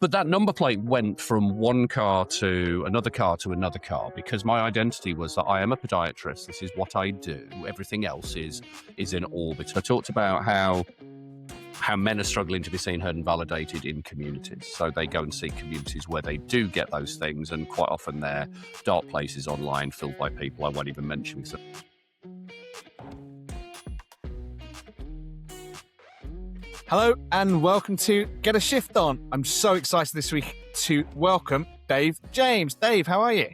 But that number plate went from one car to another car to another car because my identity was that I am a podiatrist. This is what I do. Everything else is in orbit. I talked about how men are struggling to be seen, heard, and validated in communities. So they go and seek communities where they do get those things, and quite often they're dark places online filled by people I won't even mention. So hello and welcome to Get a Shift On. I'm so excited this week to welcome Dave James. Dave, how are you?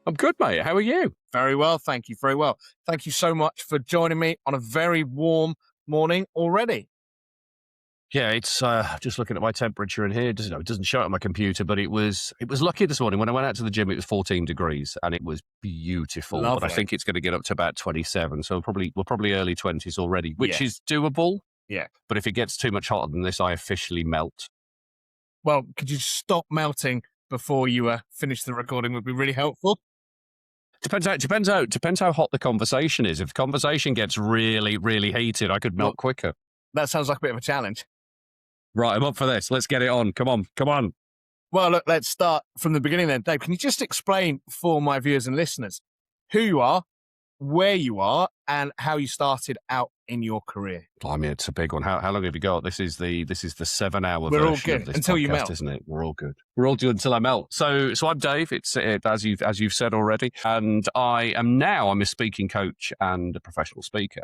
I'm good, mate. How are you? Very well, thank you. Very well. Thank you so much for joining me on a very warm morning already. Yeah, it's just looking at my temperature in here. It doesn't show it on my computer, but it was lucky this morning when I went out to the gym. It was 14 degrees and it was beautiful. Lovely. But I think it's going to get up to about 27. So we're probably early 20s already, which is doable. Yeah. But if it gets too much hotter than this, I officially melt. Well, could you stop melting before you finish the recording would be really helpful. Depends how hot the conversation is. If the conversation gets really, really heated, I could melt quicker. That sounds like a bit of a challenge. Right, I'm up for this. Let's get it on. Come on. Well, look, let's start from the beginning then. Dave, can you just explain for my viewers and listeners who you are, where you are, and how you started out in your career? I mean, it's a big one. How long have you got? This is the 7-hour We're version all good of this until podcast, you melt, isn't it? We're all good. We're all good until I melt. So I'm Dave. It's as you've said already, and I'm a speaking coach and a professional speaker.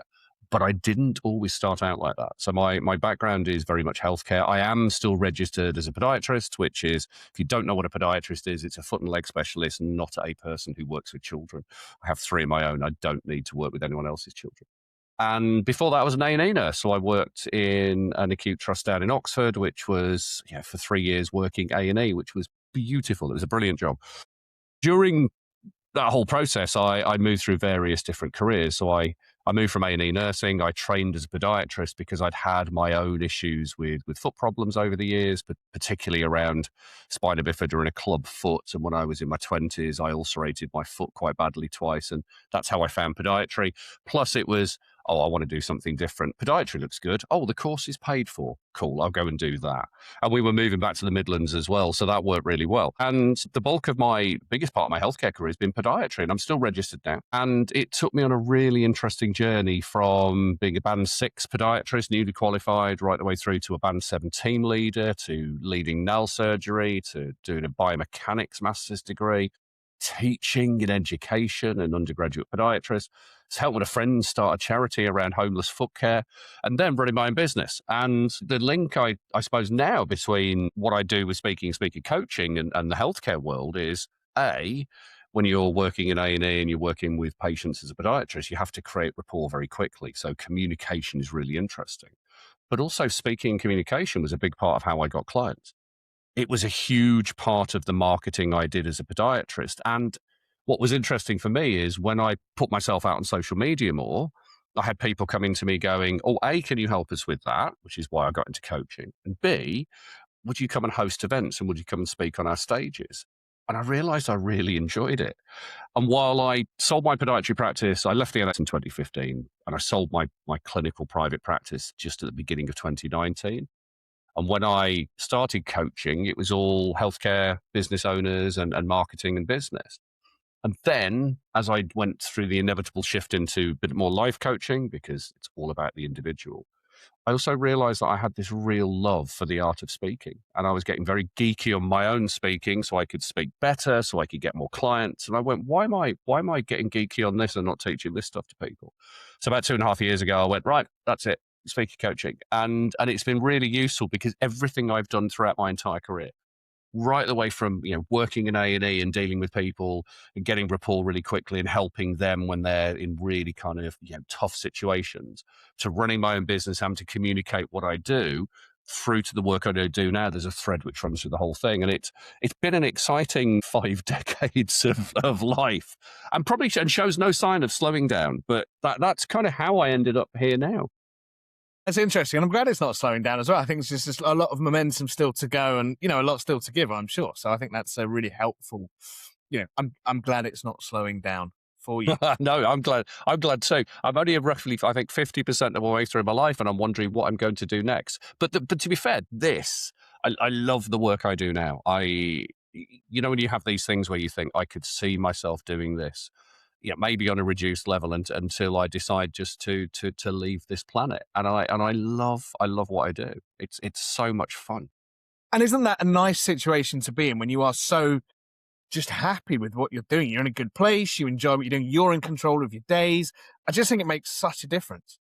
But I didn't always start out like that. So my background is very much healthcare. I am still registered as a podiatrist, which is, if you don't know what a podiatrist is, it's a foot and leg specialist, not a person who works with children. I have 3 of my own. I don't need to work with anyone else's children. And before that, I was an A&E nurse. So I worked in an acute trust down in Oxford, which was for 3 years working A&E, which was beautiful. It was a brilliant job. During that whole process, I moved through various different careers. So I moved from A&E nursing. I trained as a podiatrist because I'd had my own issues with foot problems over the years, but particularly around spina bifida and a club foot. And when I was in my 20s, I ulcerated my foot quite badly twice. And that's how I found podiatry. Plus it was, I want to do something different. Podiatry looks good. The course is paid for. Cool, I'll go and do that. And we were moving back to the Midlands as well, so that worked really well. And the bulk of biggest part of my healthcare career has been podiatry, and I'm still registered now. And it took me on a really interesting journey from being a Band 6 podiatrist, newly qualified, right the way through to a Band 7 team leader, to leading nail surgery, to doing a biomechanics master's degree, teaching in education and undergraduate podiatrist. It's helped with a friend start a charity around homeless foot care, and then running my own business. And the link, I suppose, now between what I do with speaking coaching and the healthcare world is, when you're working in A&E and you're working with patients as a podiatrist, you have to create rapport very quickly. So communication is really interesting. But also speaking and communication was a big part of how I got clients. It was a huge part of the marketing I did as a podiatrist. And what was interesting for me is when I put myself out on social media more, I had people coming to me going, A, can you help us with that? Which is why I got into coaching. And B, would you come and host events and would you come and speak on our stages? And I realized I really enjoyed it. And while I sold my podiatry practice, I left the NHS in 2015 and I sold my clinical private practice just at the beginning of 2019. And when I started coaching, it was all healthcare business owners and marketing and business. And then as I went through the inevitable shift into a bit more life coaching, because it's all about the individual, I also realized that I had this real love for the art of speaking. And I was getting very geeky on my own speaking so I could speak better, so I could get more clients. And I went, why am I getting geeky on this and not teaching this stuff to people? So about 2.5 years ago, I went, right, that's it. Speaker coaching. And it's been really useful because everything I've done throughout my entire career, right the way from working in A&E and dealing with people and getting rapport really quickly and helping them when they're in really kind of tough situations, to running my own business, having to communicate what I do, through to the work I do now. There's a thread which runs through the whole thing, and it's been an exciting 5 decades of life, and shows no sign of slowing down. But that's kind of how I ended up here now. That's interesting. And I'm glad it's not slowing down as well. I think it's just a lot of momentum still to go and, a lot still to give, I'm sure. So I think that's a really helpful, I'm glad it's not slowing down for you. No, I'm glad too. I'm only roughly, I think, 50% of my way through my life and I'm wondering what I'm going to do next. But to be fair, this I love the work I do now. When you have these things where you think I could see myself doing this, maybe on a reduced level until I decide just to leave this planet. And I love what I do. It's so much fun. And isn't that a nice situation to be in when you are so just happy with what you're doing? You're in a good place. You enjoy what you're doing. You're in control of your days. I just think it makes such a difference.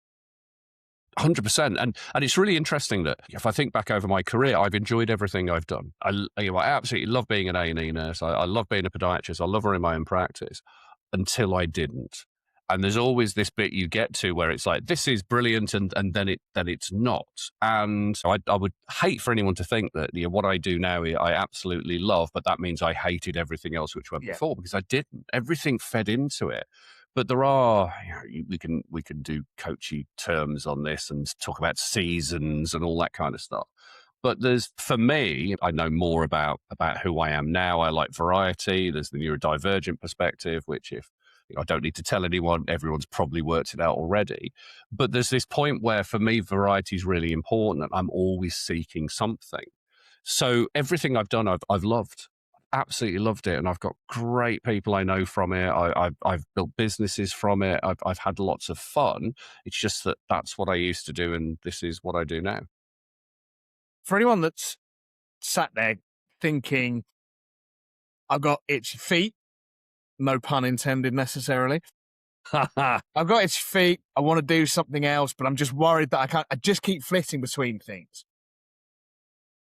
100%. And it's really interesting that if I think back over my career, I've enjoyed everything I've done. I absolutely love being an A&E nurse. I love being a podiatrist. I love running my own practice until I didn't. And there's always this bit you get to where it's like, this is brilliant, and then it's not. And so I would hate for anyone to think that what I do now I absolutely love, but that means I hated everything else which went before, because I didn't. Everything fed into it. But there are, we can do coachy terms on this and talk about seasons and all that kind of stuff. But for me, I know more about who I am now. I like variety. There's the neurodivergent perspective, which I don't need to tell anyone, everyone's probably worked it out already. But there's this point where for me, variety is really important, and I'm always seeking something. So everything I've done, I've loved. Absolutely loved it, and I've got great people I know from it. I've built businesses from it. I've had lots of fun. It's just that's what I used to do, and this is what I do now. For anyone that's sat there thinking, I've got itchy feet, no pun intended necessarily. I've got itchy feet. I want to do something else, but I'm just worried that I can't. I just keep flitting between things.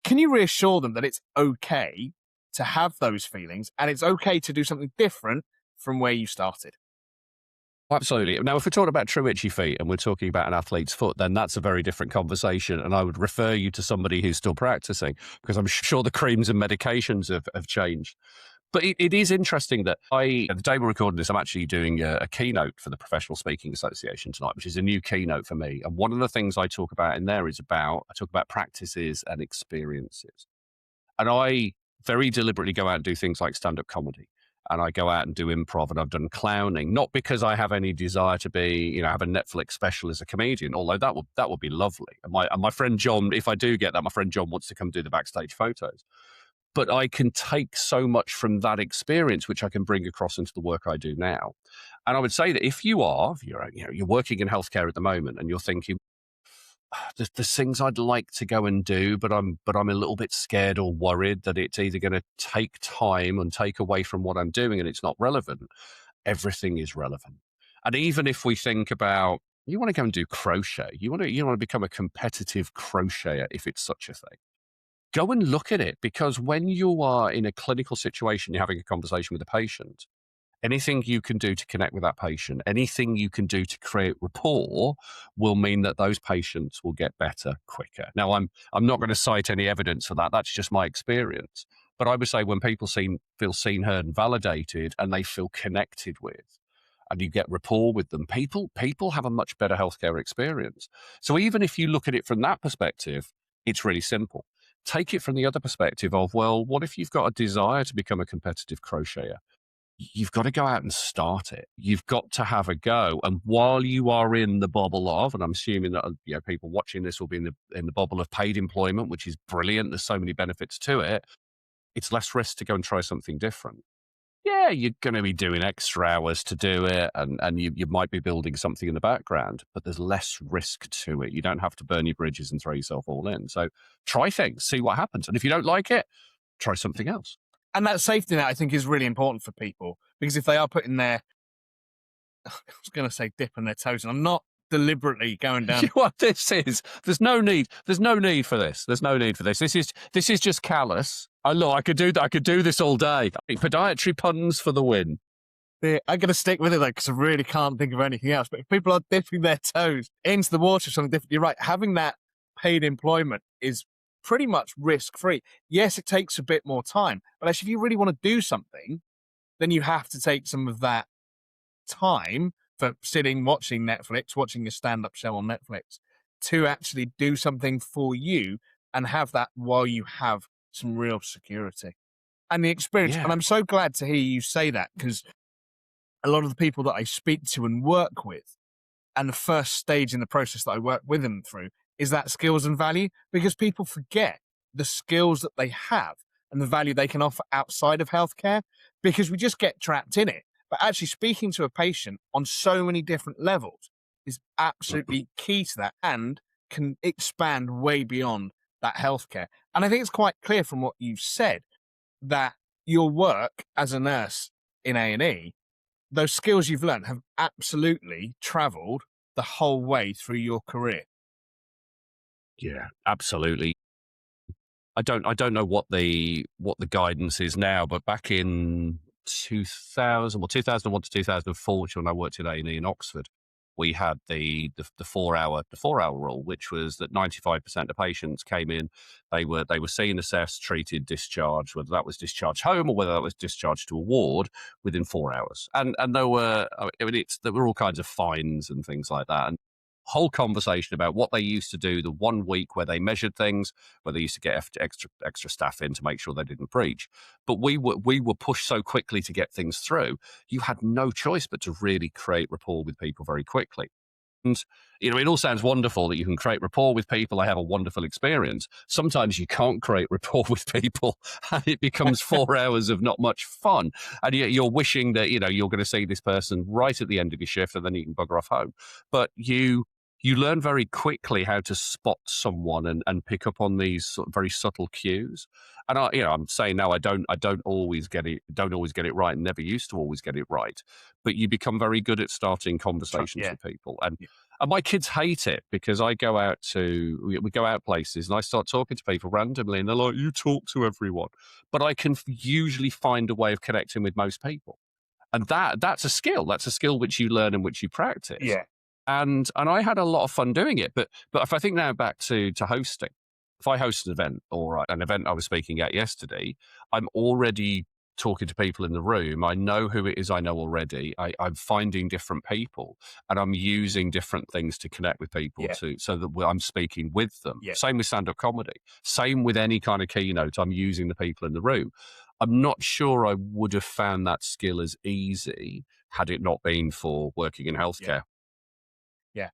Can you reassure them that it's okay to have those feelings, and it's okay to do something different from where you started? Absolutely. Now, if we're talking about true itchy feet and we're talking about an athlete's foot, then that's a very different conversation. And I would refer you to somebody who's still practicing, because I'm sure the creams and medications have changed. But it is interesting that the day we're recording this, I'm actually doing a keynote for the Professional Speaking Association tonight, which is a new keynote for me. And one of the things I talk about in there I talk about practices and experiences. And I very deliberately go out and do things like stand-up comedy. And I go out and do improv, and I've done clowning, not because I have any desire to be, have a Netflix special as a comedian, although that would be lovely. And my friend John, if I do get that, my friend John wants to come do the backstage photos. But I can take so much from that experience, which I can bring across into the work I do now. And I would say that if you're working in healthcare at the moment, and you're thinking, there's things I'd like to go and do, but I'm a little bit scared or worried that it's either going to take time and take away from what I'm doing, and it's not relevant. Everything is relevant. And even if we think about, you want to go and do crochet, you want to become a competitive crocheter, if it's such a thing, go and look at it, because when you are in a clinical situation, you're having a conversation with a patient, anything you can do to connect with that patient, anything you can do to create rapport, will mean that those patients will get better quicker. Now, I'm not going to cite any evidence for that. That's just my experience. But I would say when people feel seen, heard, and validated, and they feel connected with, and you get rapport with them, people have a much better healthcare experience. So even if you look at it from that perspective, it's really simple. Take it from the other perspective of, well, what if you've got a desire to become a competitive crocheter? You've got to go out and start it. You've got to have a go. And while you are in the bubble of, and I'm assuming that people watching this will be in the bubble of paid employment, which is brilliant. There's so many benefits to it. It's less risk to go and try something different. Yeah, you're going to be doing extra hours to do it, and you might be building something in the background, but there's less risk to it. You don't have to burn your bridges and throw yourself all in. So try things, see what happens. And if you don't like it, try something else. And that safety net, I think, is really important for people, because if they are putting I was going to say dipping their toes, and I'm not deliberately going down. What this is, there's no need for this. There's no need for this. This is just callous. I could do this all day. Podiatry puns for the win. Yeah, I'm going to stick with it though, because I really can't think of anything else. But if people are dipping their toes into the water or something different, you're right. Having that paid employment is pretty much risk-free. Yes, it takes a bit more time, but actually, if you really want to do something, then you have to take some of that time for sitting, watching Netflix, watching a stand-up show on Netflix, to actually do something for you and have that while you have some real security and the experience. Yeah. And I'm so glad to hear you say that, because a lot of the people that I speak to and work with, and the first stage in the process that I work with them through, is that skills and value, because people forget the skills that they have and the value they can offer outside of healthcare, because we just get trapped in it. But actually speaking to a patient on so many different levels is absolutely key to that, and can expand way beyond that healthcare. And I think it's quite clear from what you've said that your work as a nurse in A&E, those skills you've learned have absolutely traveled the whole way through your career. Yeah, absolutely. I don't know what the guidance is now, but back in 2000, well, 2001 to 2004, which when I worked at A&E in Oxford, we had the 4 hour rule, which was that 95% of patients came in, they were seen, assessed, treated, discharged, whether that was discharged home or whether that was discharged to a ward within 4 hours. And there were, there were all kinds of fines and things like that. And whole conversation about what they used to do the 1 week where they measured things, where they used to get extra staff in to make sure they didn't breach. But we were pushed so quickly to get things through. You had no choice but to really create rapport with people very quickly. And, it all sounds wonderful that you can create rapport with people. They have a wonderful experience. Sometimes you can't create rapport with people and it becomes 4 hours of not much fun. And you're wishing that, you're going to see this person right at the end of your shift and then you can bugger off home. But you learn very quickly how to spot someone and pick up on these sort of very subtle cues. And I'm saying now I don't always get it right, and never used to always get it right. But you become very good at starting conversations with people. And my kids hate it because we go out places and I start talking to people randomly and they're like, you talk to everyone. But I can usually find a way of connecting with most people. And that's a skill. That's a skill which you learn and which you practice. Yeah. And I had a lot of fun doing it. But if I think now back to hosting, if I host an event or an event I was speaking at yesterday, I'm already talking to people in the room. I know who it is I know already. I'm finding different people and I'm using different things to connect with people so that I'm speaking with them. Yeah. Same with stand-up comedy. Same with any kind of keynote. I'm using the people in the room. I'm not sure I would have found that skill as easy had it not been for working in healthcare. Yeah.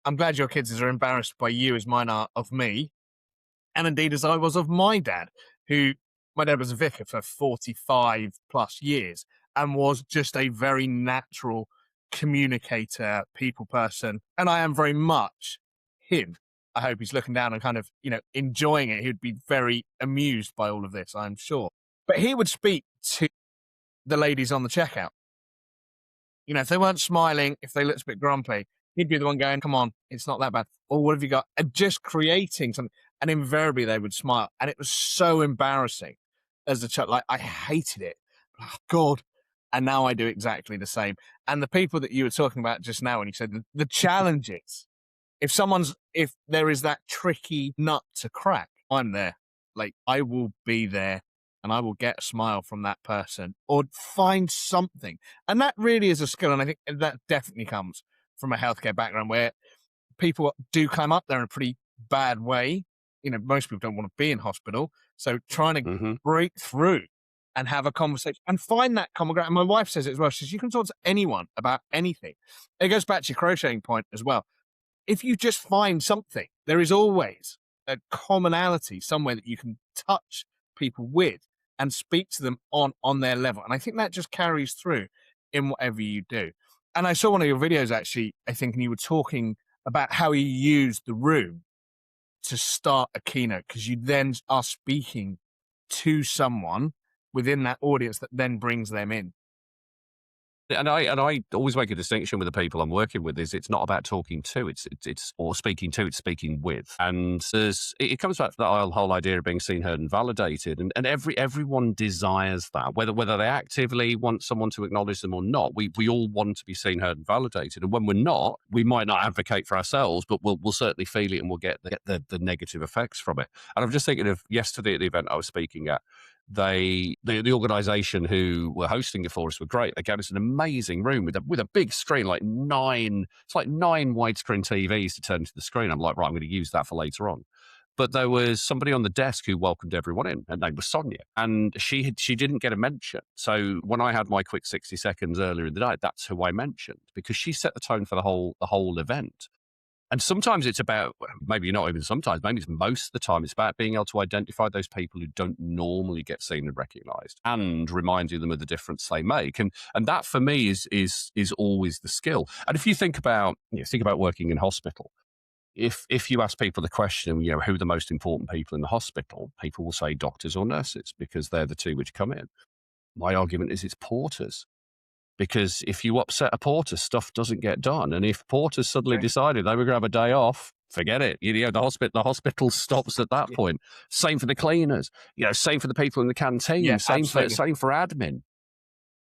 I'm glad your kids are embarrassed by you as mine are of me. And indeed as I was of my dad, my dad was a vicar for 45 plus years and was just a very natural communicator, people person. And I am very much him. I hope he's looking down and kind of, enjoying it. He'd be very amused by all of this, I'm sure. But he would speak to the ladies on the checkout. If they weren't smiling, if they looked a bit grumpy, he'd be the one going, come on, it's not that bad. Or what have you got? And just creating something. And invariably they would smile. And it was so embarrassing as a child. Like, I hated it. Oh, God. And now I do exactly the same. And the people that you were talking about just now, when you said the challenges, if there is that tricky nut to crack, I'm there. Like, I will be there. And I will get a smile from that person or find something. And that really is a skill. And I think that definitely comes from a healthcare background where people do come up there in a pretty bad way. Most people don't want to be in hospital. So trying to break through and have a conversation and find that common ground. And my wife says it as well. She says, you can talk to anyone about anything. It goes back to your crocheting point as well. If you just find something, there is always a commonality somewhere that you can touch people with and speak to them on their level. And I think that just carries through in whatever you do. And I saw one of your videos, actually, I think, and you were talking about how you use the room to start a keynote, because you then are speaking to someone within that audience that then brings them in. And I always make a distinction with the people I'm working with is it's not about talking to, it's or speaking to, it's speaking with. And it comes back to that whole idea of being seen, heard, and validated. And everyone desires that, whether they actively want someone to acknowledge them or not. We all want to be seen, heard, and validated. And when we're not, we might not advocate for ourselves, but we'll certainly feel it and we'll get the negative effects from it. And I'm just thinking of yesterday at the event I was speaking at. The organisation who were hosting it for us were great. They gave us an amazing room with a big screen, like nine widescreen TVs to turn to the screen. I'm like, right, I'm going to use that for later on. But there was somebody on the desk who welcomed everyone in. Her name was Sonia, and she didn't get a mention. So when I had my quick 60 seconds earlier in the night, that's who I mentioned because she set the tone for the whole event. And sometimes it's about, maybe not even sometimes, maybe it's most of the time, it's about being able to identify those people who don't normally get seen and recognized and reminding them of the difference they make. And that for me is always the skill. And if you think about, working in hospital, if you ask people the question, who are the most important people in the hospital, people will say doctors or nurses because they're the two which come in. My argument is it's porters. Because if you upset a porter, stuff doesn't get done. And if porters suddenly decided they were going to have a day off, forget it. The hospital stops at that point. Same for the cleaners. Same for the people in the canteen. Same for admin.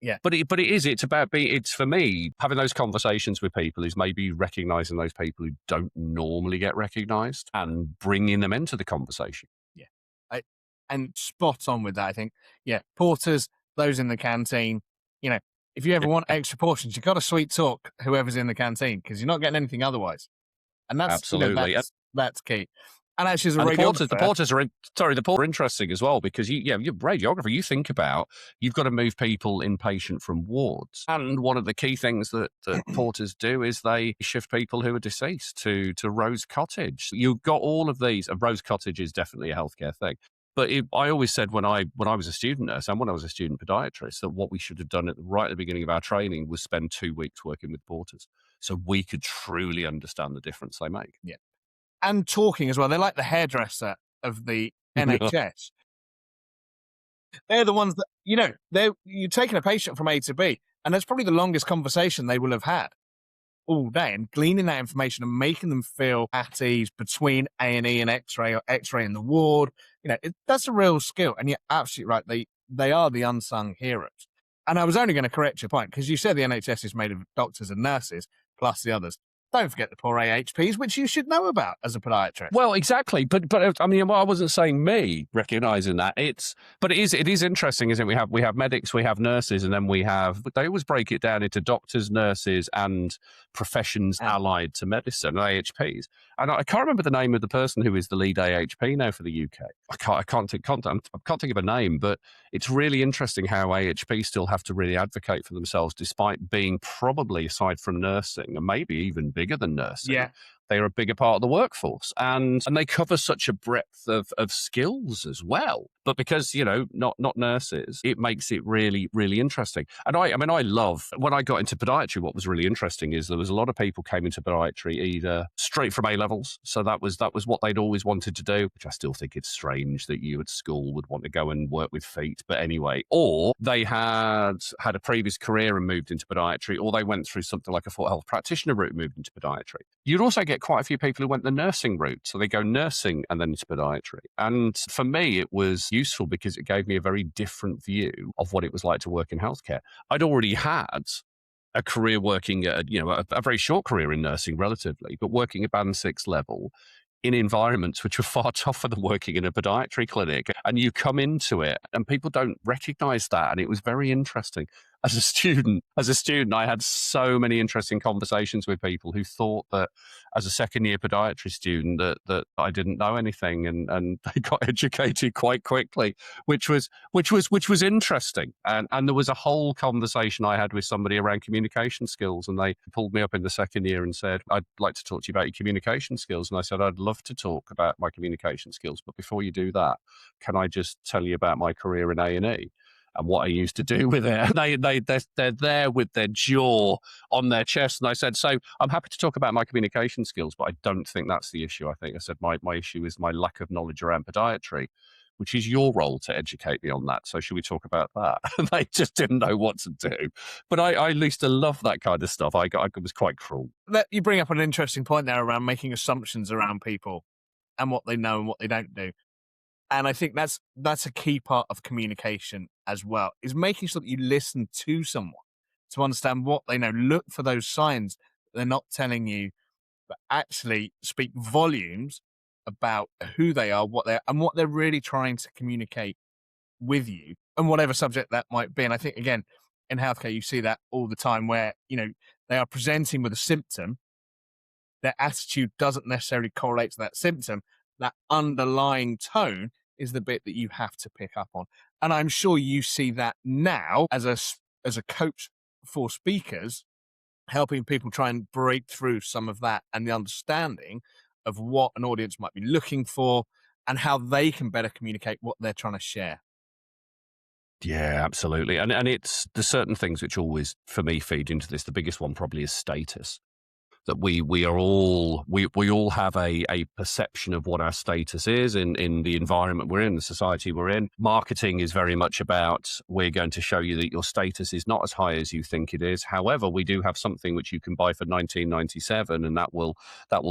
Yeah. But it's for me, having those conversations with people is maybe recognizing those people who don't normally get recognized and bringing them into the conversation. Yeah. And spot on with that, I think. Yeah. Porters, those in the canteen, if you ever want extra portions, you've got to sweet talk whoever's in the canteen because you're not getting anything otherwise. And that's absolutely that's key. And actually, as a radiographer, the porters are interesting as well because you're radiographer. You think about you've got to move people inpatient from wards, and one of the key things that porters do is they shift people who are deceased to Rose Cottage. You've got all of these. Rose Cottage is definitely a healthcare thing. But I always said when I was a student nurse and when I was a student podiatrist that what we should have done right at the beginning of our training was spend 2 weeks working with porters so we could truly understand the difference they make. Yeah. And talking as well. They're like the hairdresser of the NHS. They're the ones that, you're taking a patient from A to B, and that's probably the longest conversation they will have had all day, and gleaning that information and making them feel at ease between A&E and X-ray or X-ray in the ward. That's a real skill. And you're absolutely right. They are the unsung heroes. And I was only going to correct your point because you said the NHS is made of doctors and nurses plus the others. Don't forget the poor AHPs, which you should know about as a podiatrist. Well, exactly, but I mean, I wasn't saying me recognizing that. It is interesting, isn't it? We have medics, we have nurses, and then they always break it down into doctors, nurses, and professions allied to medicine, AHPs. And I can't remember the name of the person who is the lead AHP now for the UK. I can't think of a name, but it's really interesting how AHPs still have to really advocate for themselves, despite being probably, aside from nursing, and maybe even bigger than nursing. Yeah. They're a bigger part of the workforce, and they cover such a breadth of skills as well. But because, not nurses, it makes it really, really interesting. And I love, when I got into podiatry, what was really interesting is there was a lot of people came into podiatry either straight from A-levels. So that was what they'd always wanted to do, which I still think it's strange that you at school would want to go and work with feet. But anyway, or they had a previous career and moved into podiatry, or they went through something like a foot health practitioner route and moved into podiatry. You'd also get quite a few people who went the nursing route. So they go nursing and then into podiatry. And for me, it was useful because it gave me a very different view of what it was like to work in healthcare. I'd already had a career working at, a very short career in nursing relatively, but working at band 6 level in environments which were far tougher than working in a podiatry clinic. And you come into it and people don't recognize that. And it was very interesting. As a student, I had so many interesting conversations with people who thought that as a second year podiatry student that I didn't know anything, and they got educated quite quickly, which was interesting. And there was a whole conversation I had with somebody around communication skills, and they pulled me up in the second year and said, "I'd like to talk to you about your communication skills." And I said, "I'd love to talk about my communication skills, but before you do that, can I just tell you about my career in A&E? And what I used to do with it." They're there with their jaw on their chest. And I said, "So I'm happy to talk about my communication skills, but I don't think that's the issue. I said, my issue is my lack of knowledge around podiatry, which is your role to educate me on that. So should we talk about that?" And they just didn't know what to do. But I used to love that kind of stuff. I was quite cruel. You bring up an interesting point there around making assumptions around people and what they know and what they don't do. And I think that's a key part of communication as well, is making sure that you listen to someone to understand what they know. Look for those signs that they're not telling you, but actually speak volumes about who they are, what they're really trying to communicate with you, and whatever subject that might be. And I think, again, in healthcare, you see that all the time where, they are presenting with a symptom. Their attitude doesn't necessarily correlate to that symptom. That underlying tone is the bit that you have to pick up on. And I'm sure you see that now as a coach for speakers helping people try and break through some of that and the understanding of what an audience might be looking for and how they can better communicate what they're trying to share. Yeah, absolutely. And it's the certain things which always, for me, feed into this. The biggest one probably is status. That we are all we all have a perception of what our status is in the environment we're in, the society we're in. Marketing is very much about, we're going to show you that your status is not as high as you think it is. However, we do have something which you can buy for 1997, and that will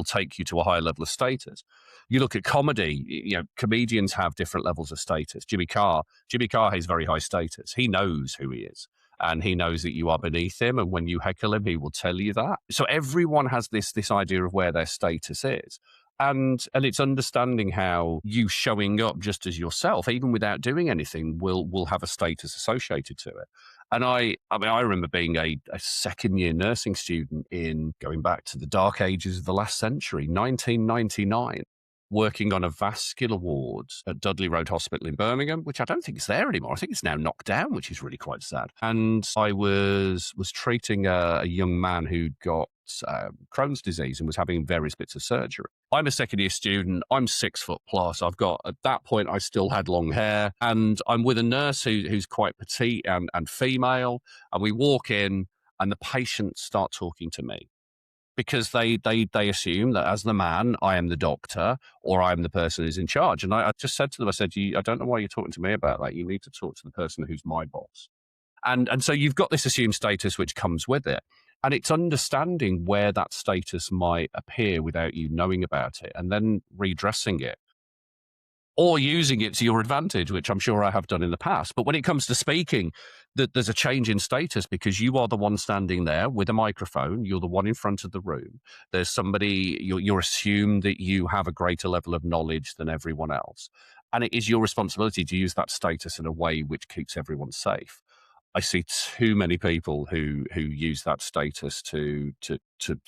take you to a higher level of status. You look at comedy, comedians have different levels of status. Jimmy Carr has very high status. He knows who he is, and he knows that you are beneath him. And when you heckle him, he will tell you that. So everyone has this idea of where their status is. And it's understanding how you showing up just as yourself, even without doing anything, will have a status associated to it. And I remember being a second year nursing student in, going back to the dark ages of the last century, 1999. Working on a vascular ward at Dudley Road Hospital in Birmingham, which I don't think is there anymore. I think it's now knocked down, which is really quite sad. And I was treating a young man who'd got Crohn's disease and was having various bits of surgery. I'm a second year student. I'm 6 foot plus. At that point, I still had long hair, and I'm with a nurse who's quite petite and female. And we walk in, and the patients start talking to me, because they assume that as the man, I am the doctor, or I am the person who's in charge. And I just said to them, I said, I don't know why you're talking to me about that. You need to talk to the person who's my boss. And so you've got this assumed status which comes with it. And it's understanding where that status might appear without you knowing about it, and then redressing it, or using it to your advantage, which I'm sure I have done in the past. But when it comes to speaking, there's a change in status, because you are the one standing there with a microphone. You're the one in front of the room. There's somebody, you're assumed that you have a greater level of knowledge than everyone else. And it is your responsibility to use that status in a way which keeps everyone safe. I see too many people who use that status to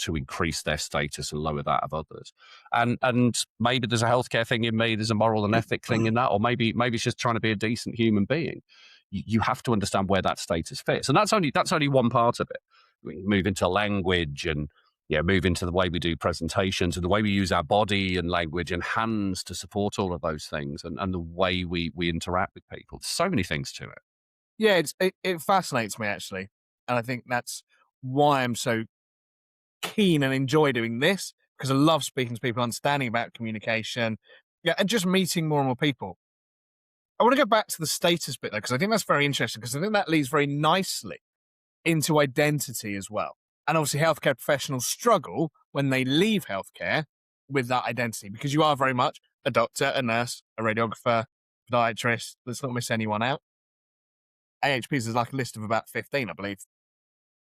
increase their status and lower that of others. And maybe there's a healthcare thing in me, there's a moral and ethic thing in that, or maybe it's just trying to be a decent human being. You have to understand where that status fits, and that's only one part of it. We move into language, and move into the way we do presentations, and the way we use our body and language and hands to support all of those things, and the way we interact with people. There's so many things to it. Yeah, it fascinates me, actually. And I think that's why I'm so keen and enjoy doing this, because I love speaking to people, understanding about communication, and just meeting more and more people. I want to go back to the status bit, though, because I think that's very interesting, because I think that leads very nicely into identity as well. And obviously healthcare professionals struggle when they leave healthcare with that identity, because you are very much a doctor, a nurse, a radiographer, podiatrist. Let's not miss anyone out. AHPs is like a list of about 15, I believe.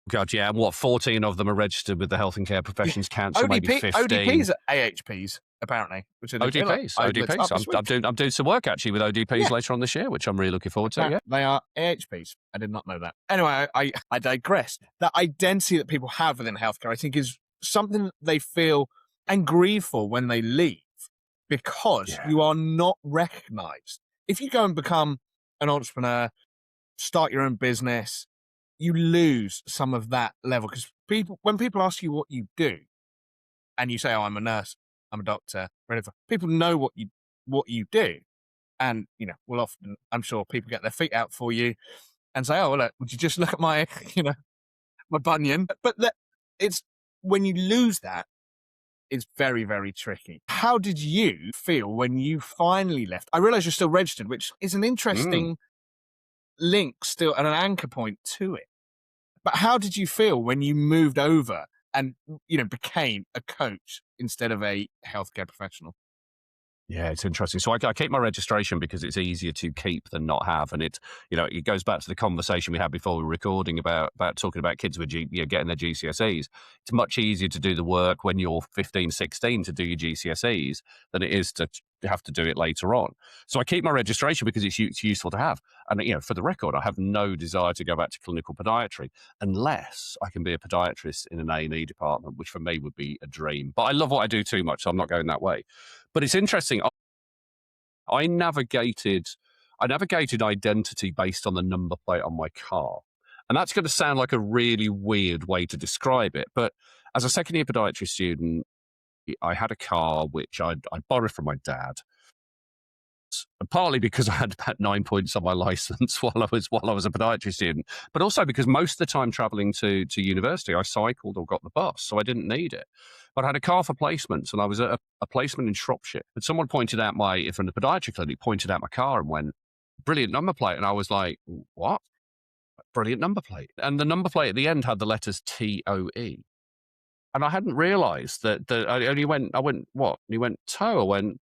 God, yeah. And what, 14 of them are registered with the Health and Care Professions Council, maybe 15. ODPs are AHPs, apparently. Which are ODPs. I'm doing some work, actually, with ODPs later on this year, which I'm really looking forward to. Yeah. They are AHPs. I did not know that. Anyway, I digress. That identity that people have within healthcare, I think, is something that they feel and grieve for when they leave, because you are not recognised. If you go and become an entrepreneur, start your own business, you lose some of that level, because when people ask you what you do, and you say, "Oh, I'm a nurse, I'm a doctor," whatever, people know what you do, and will often, I'm sure, people get their feet out for you and say, "Oh, well, look, would you just look at my, my bunion?" But it's when you lose that, it's very, very tricky. How did you feel when you finally left? I realise you're still registered, which is an interesting link still and an anchor point to it. But how did you feel when you moved over and became a coach instead of a healthcare professional? Yeah, it's interesting. So I keep my registration because it's easier to keep than not have, and it goes back to the conversation we had before we were recording about talking about kids with getting their GCSEs. It's much easier to do the work when you're 15, 16 to do your GCSEs than it is to have to do it later on. So I keep my registration because it's useful to have. And for the record, I have no desire to go back to clinical podiatry unless I can be a podiatrist in an A&E department, which for me would be a dream. But I love what I do too much, so I'm not going that way. But it's interesting. I navigated identity based on the number plate on my car. And that's going to sound like a really weird way to describe it. But as a second year podiatry student, I had a car which I borrowed from my dad, partly because I had about 9 points on my license while I was a podiatry student, but also because most of the time traveling to university, I cycled or got the bus, so I didn't need it. But I had a car for placements, and I was at a placement in Shropshire. And someone pointed out from the podiatry clinic, pointed out my car and went, "Brilliant number plate." And I was like, "What? Brilliant number plate." And the number plate at the end had the letters TOE. And I hadn't realised that I went, "What?" And he went, "Toe." I went,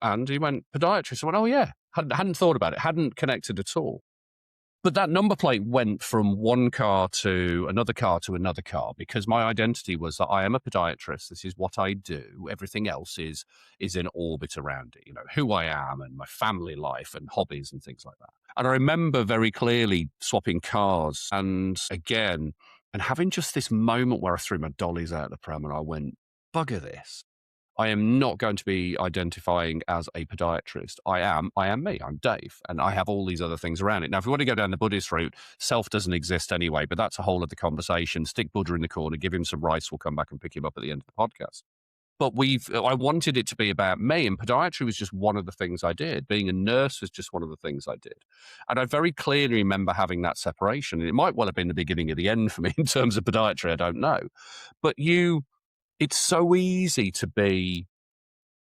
and he went, "Podiatrist." I went, "Oh yeah." Hadn't thought about it, hadn't connected at all. But that number plate went from one car to another car to another car, because my identity was that I am a podiatrist. This is what I do. Everything else is in orbit around it, who I am and my family life and hobbies and things like that. And I remember very clearly swapping cars and having just this moment where I threw my dollies out of the pram and I went, "Bugger this. I am not going to be identifying as a podiatrist. I am me. I'm Dave. And I have all these other things around it." Now, if we want to go down the Buddhist route, self doesn't exist anyway, but that's a whole other conversation. Stick Buddha in the corner, give him some rice. We'll come back and pick him up at the end of the podcast. But I wanted it to be about me, and podiatry was just one of the things I did. Being a nurse was just one of the things I did. And I very clearly remember having that separation. And it might well have been the beginning of the end for me in terms of podiatry. I don't know. But it's so easy to be,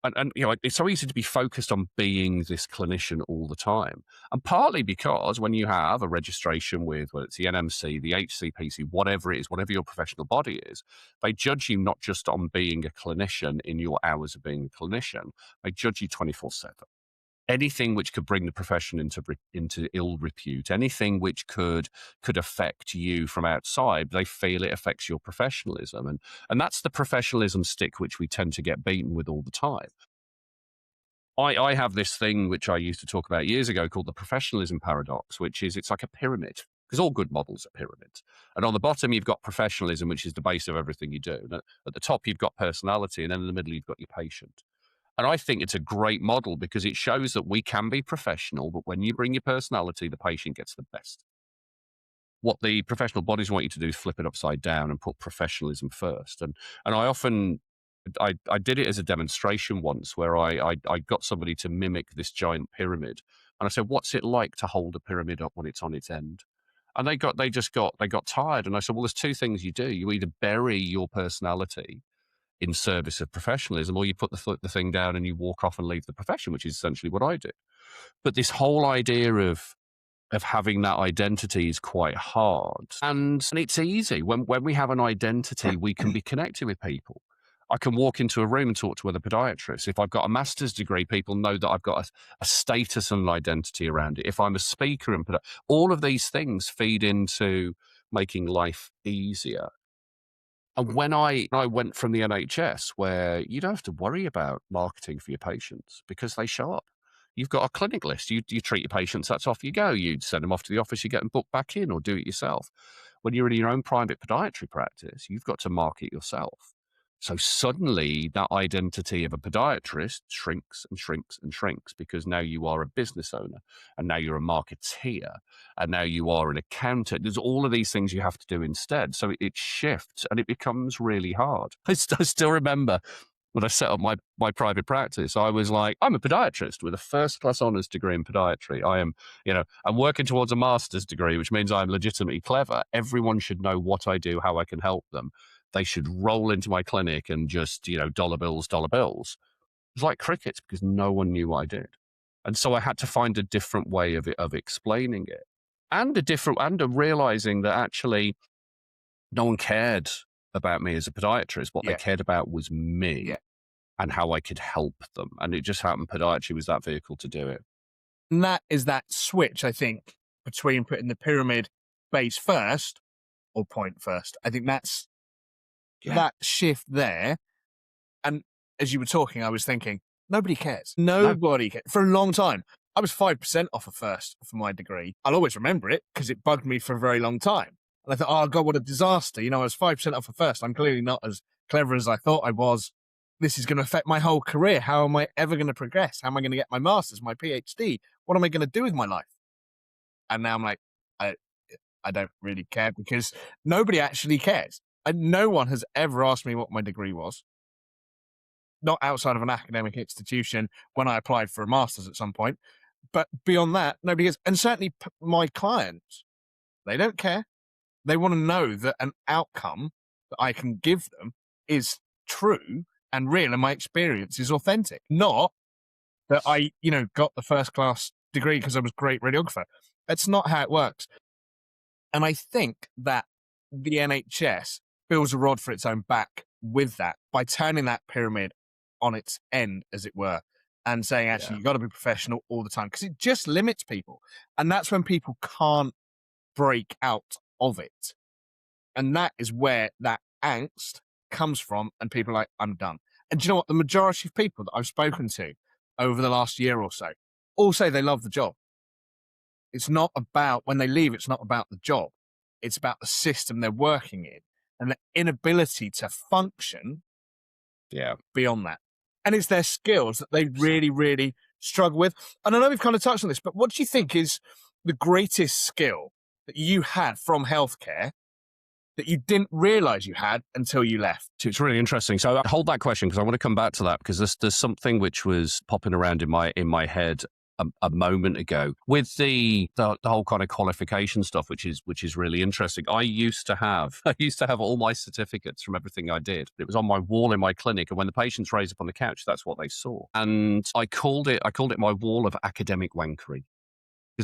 and it's so easy to be focused on being this clinician all the time. And partly because when you have a registration with, whether it's the NMC, the HCPC, whatever it is, whatever your professional body is, they judge you not just on being a clinician in your hours of being a clinician, they judge you 24/7. Anything which could bring the profession into ill repute, anything which could affect you from outside, they feel it affects your professionalism. And that's the professionalism stick which we tend to get beaten with all the time. I have this thing which I used to talk about years ago called the professionalism paradox, which is it's like a pyramid, because all good models are pyramids. And on the bottom, you've got professionalism, which is the base of everything you do. And at the top, you've got personality, and then in the middle, you've got your patient. And I think it's a great model because it shows that we can be professional, but when you bring your personality, the patient gets the best. What the professional bodies want you to do is flip it upside down and put professionalism first. And I did it as a demonstration once where I got somebody to mimic this giant pyramid. And I said, "What's it like to hold a pyramid up when it's on its end?" And they got tired. And I said, "Well, there's two things you do. You either bury your personality in service of professionalism, or you put the thing down and you walk off and leave the profession," which is essentially what I do. But this whole idea of having that identity is quite hard, and it's easy when we have an identity, we can be connected with people. I can walk into a room and talk to other podiatrists. If I've got a master's degree, people know that I've got a status and an identity around it. If I'm a speaker and all of these things feed into making life easier. And when I went from the NHS, where you don't have to worry about marketing for your patients because they show up. You've got a clinic list. You treat your patients, that's off you go. You send them off to the office, you get them booked back in, or do it yourself. When you're in your own private podiatry practice, you've got to market yourself. So suddenly that identity of a podiatrist shrinks and shrinks and shrinks, because now you are a business owner, and now you're a marketeer, and now you are an accountant. There's all of these things you have to do instead. So it shifts and it becomes really hard. I still remember when I set up my private practice, I was like, I'm a podiatrist with a first-class honours degree in podiatry. I'm working towards a master's degree, which means I'm legitimately clever. Everyone should know what I do, how I can help them. They should roll into my clinic and just, dollar bills, dollar bills. It was like crickets, because no one knew what I did. And so I had to find a different way of explaining it, and realizing that actually no one cared about me as a podiatrist. What they cared about was me and how I could help them. And it just happened podiatry was that vehicle to do it. And that is that switch, I think, between putting the pyramid base first or point first. I think that's that shift there. And as you were talking, I was thinking, nobody cares. Nobody cares. For a long time, I was 5% off at first for my degree. I'll always remember it because it bugged me for a very long time. And I thought, oh, God, what a disaster. I was 5% off at first. I'm clearly not as clever as I thought I was. This is going to affect my whole career. How am I ever going to progress? How am I going to get my master's, my PhD? What am I going to do with my life? And now I'm like, I don't really care because nobody actually cares. And no one has ever asked me what my degree was, not outside of an academic institution when I applied for a master's at some point. But beyond that, nobody is. And certainly my clients, they don't care. They want to know that an outcome that I can give them is true and real and my experience is authentic, not that I, got the first class degree because I was a great radiographer. That's not how it works. And I think that the NHS builds a rod for its own back with that by turning that pyramid on its end, as it were, and saying, actually, you've got to be professional all the time because it just limits people. And that's when people can't break out of it. And that is where that angst comes from. And people are like, I'm done. And do you know what? The majority of people that I've spoken to over the last year or so all say they love the job. It's not about, when they leave, it's not about the job. It's about the system they're working in and the inability to function beyond that. And it's their skills that they really, really struggle with. And I know we've kind of touched on this, but what do you think is the greatest skill that you had from healthcare that you didn't realize you had until you left? It's really interesting. So hold that question because I want to come back to that because there's something which was popping around in my head a moment ago with the whole kind of qualification stuff, which is really interesting. I used to have all my certificates from everything I did. It was on my wall in my clinic, and when the patients raised up on the couch, that's what they saw. And I called it my wall of academic wankery.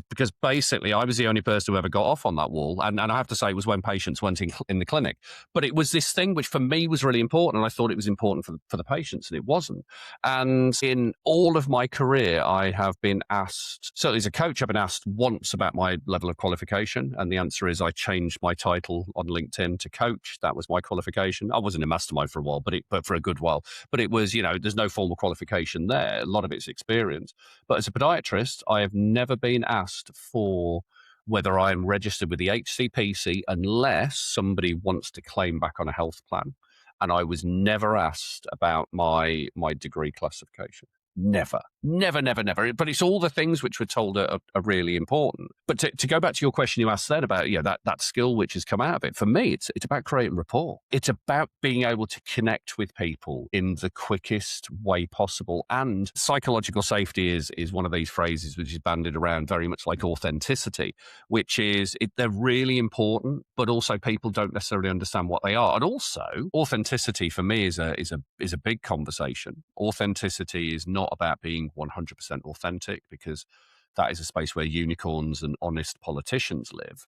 Because basically I was the only person who ever got off on that wall. And I have to say it was when patients went in the clinic. But it was this thing which for me was really important. And I thought it was important for the patients, and it wasn't. And in all of my career, I have been asked, certainly as a coach, I've been asked once about my level of qualification. And the answer is I changed my title on LinkedIn to coach. That was my qualification. I wasn't a mastermind for a while, but for a good while. But it was, there's no formal qualification there. A lot of it's experience. But as a podiatrist, I have never been asked for whether I'm registered with the HCPC unless somebody wants to claim back on a health plan. And I was never asked about my degree classification. Never. But it's all the things which we're told are really important. But to go back to your question you asked then about that skill which has come out of it, for me, it's about creating rapport. It's about being able to connect with people in the quickest way possible. And psychological safety is one of these phrases which is bandied around very much like authenticity, which is they're really important, but also people don't necessarily understand what they are. And also, authenticity for me is a big conversation. Authenticity is not about being 100% authentic because that is a space where unicorns and honest politicians live.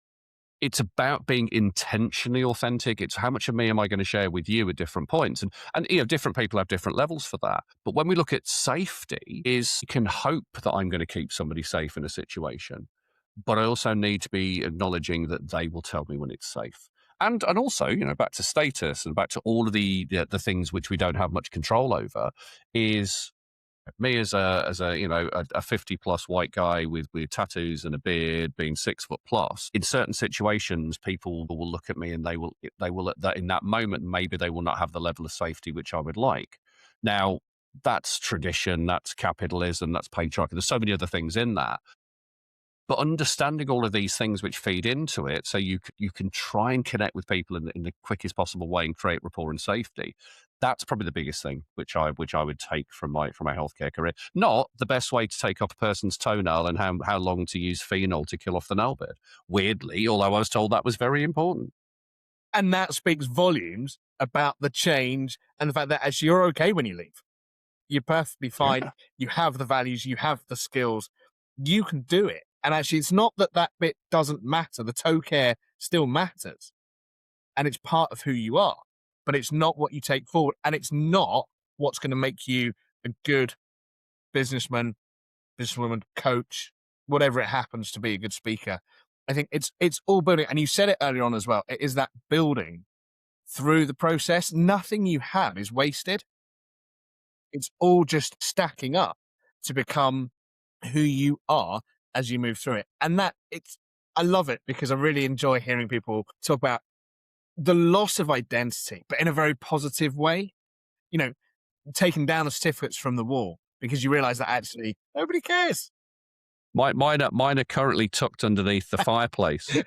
It's about being intentionally authentic. It's how much of me am I going to share with you at different points? And different people have different levels for that. But when we look at safety, you can hope that I'm going to keep somebody safe in a situation, but I also need to be acknowledging that they will tell me when it's safe. And also, back to status and back to all of the things which we don't have much control over is me as a 50 plus white guy with tattoos and a beard, being 6 foot plus. In certain situations, people will look at me and they will in that moment, maybe they will not have the level of safety which I would like. Now, that's tradition, that's capitalism, that's patriarchy. There's so many other things in that. But understanding all of these things which feed into it, so you can try and connect with people in the quickest possible way and create rapport and safety. That's probably the biggest thing which I would take from my healthcare career. Not the best way to take off a person's toenail and how long to use phenol to kill off the nail bed. Weirdly, although I was told that was very important. And that speaks volumes about the change and the fact that actually you're okay when you leave. You're perfectly fine. Yeah. You have the values. You have the skills. You can do it. And actually, it's not that bit doesn't matter. The toe care still matters. And it's part of who you are. But it's not what you take forward. And it's not what's going to make you a good businessman, businesswoman, coach, whatever it happens to be, a good speaker. I think it's all building. And you said it earlier on as well. It is that building through the process. Nothing you have is wasted. It's all just stacking up to become who you are as you move through it. And I love it because I really enjoy hearing people talk about the loss of identity, but in a very positive way, taking down the certificates from the wall because you realize that actually nobody cares. Mine are currently tucked underneath the fireplace.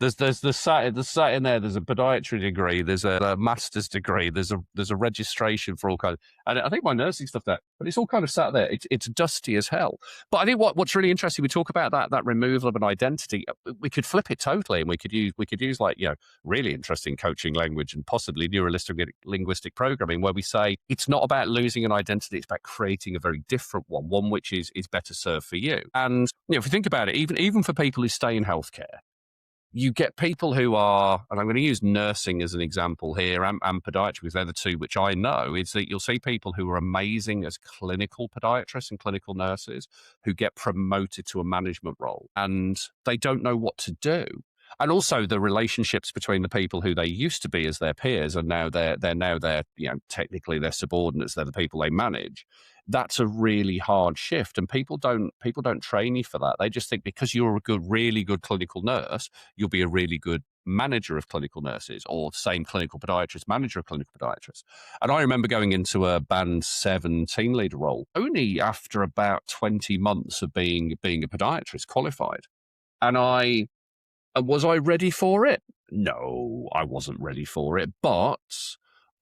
There's sat in there. There's a podiatry degree. There's a master's degree. There's a registration for all kinds. And I think my nursing stuff there, but it's all kind of sat there. It's dusty as hell. But I think what's really interesting, we talk about that removal of an identity. We could flip it totally, and we could use like, really interesting coaching language and possibly linguistic programming, where we say it's not about losing an identity, it's about creating a very different one which is better served for you. And if you think about it, even for people who stay in healthcare, you get people who are, and I'm going to use nursing as an example here, and podiatry, because they're the two which I know, is that you'll see people who are amazing as clinical podiatrists and clinical nurses who get promoted to a management role, and they don't know what to do. And also the relationships between the people who they used to be as their peers and now they're technically their subordinates, they're the people they manage. That's a really hard shift, and people don't train you for that. They just think because you're a really good clinical nurse, you'll be a really good manager of clinical nurses, or same clinical podiatrist, manager of clinical podiatrists. And I remember going into a band 7 team leader role only after about 20 months of being a podiatrist qualified. And was I ready for it? No, I wasn't ready for it, but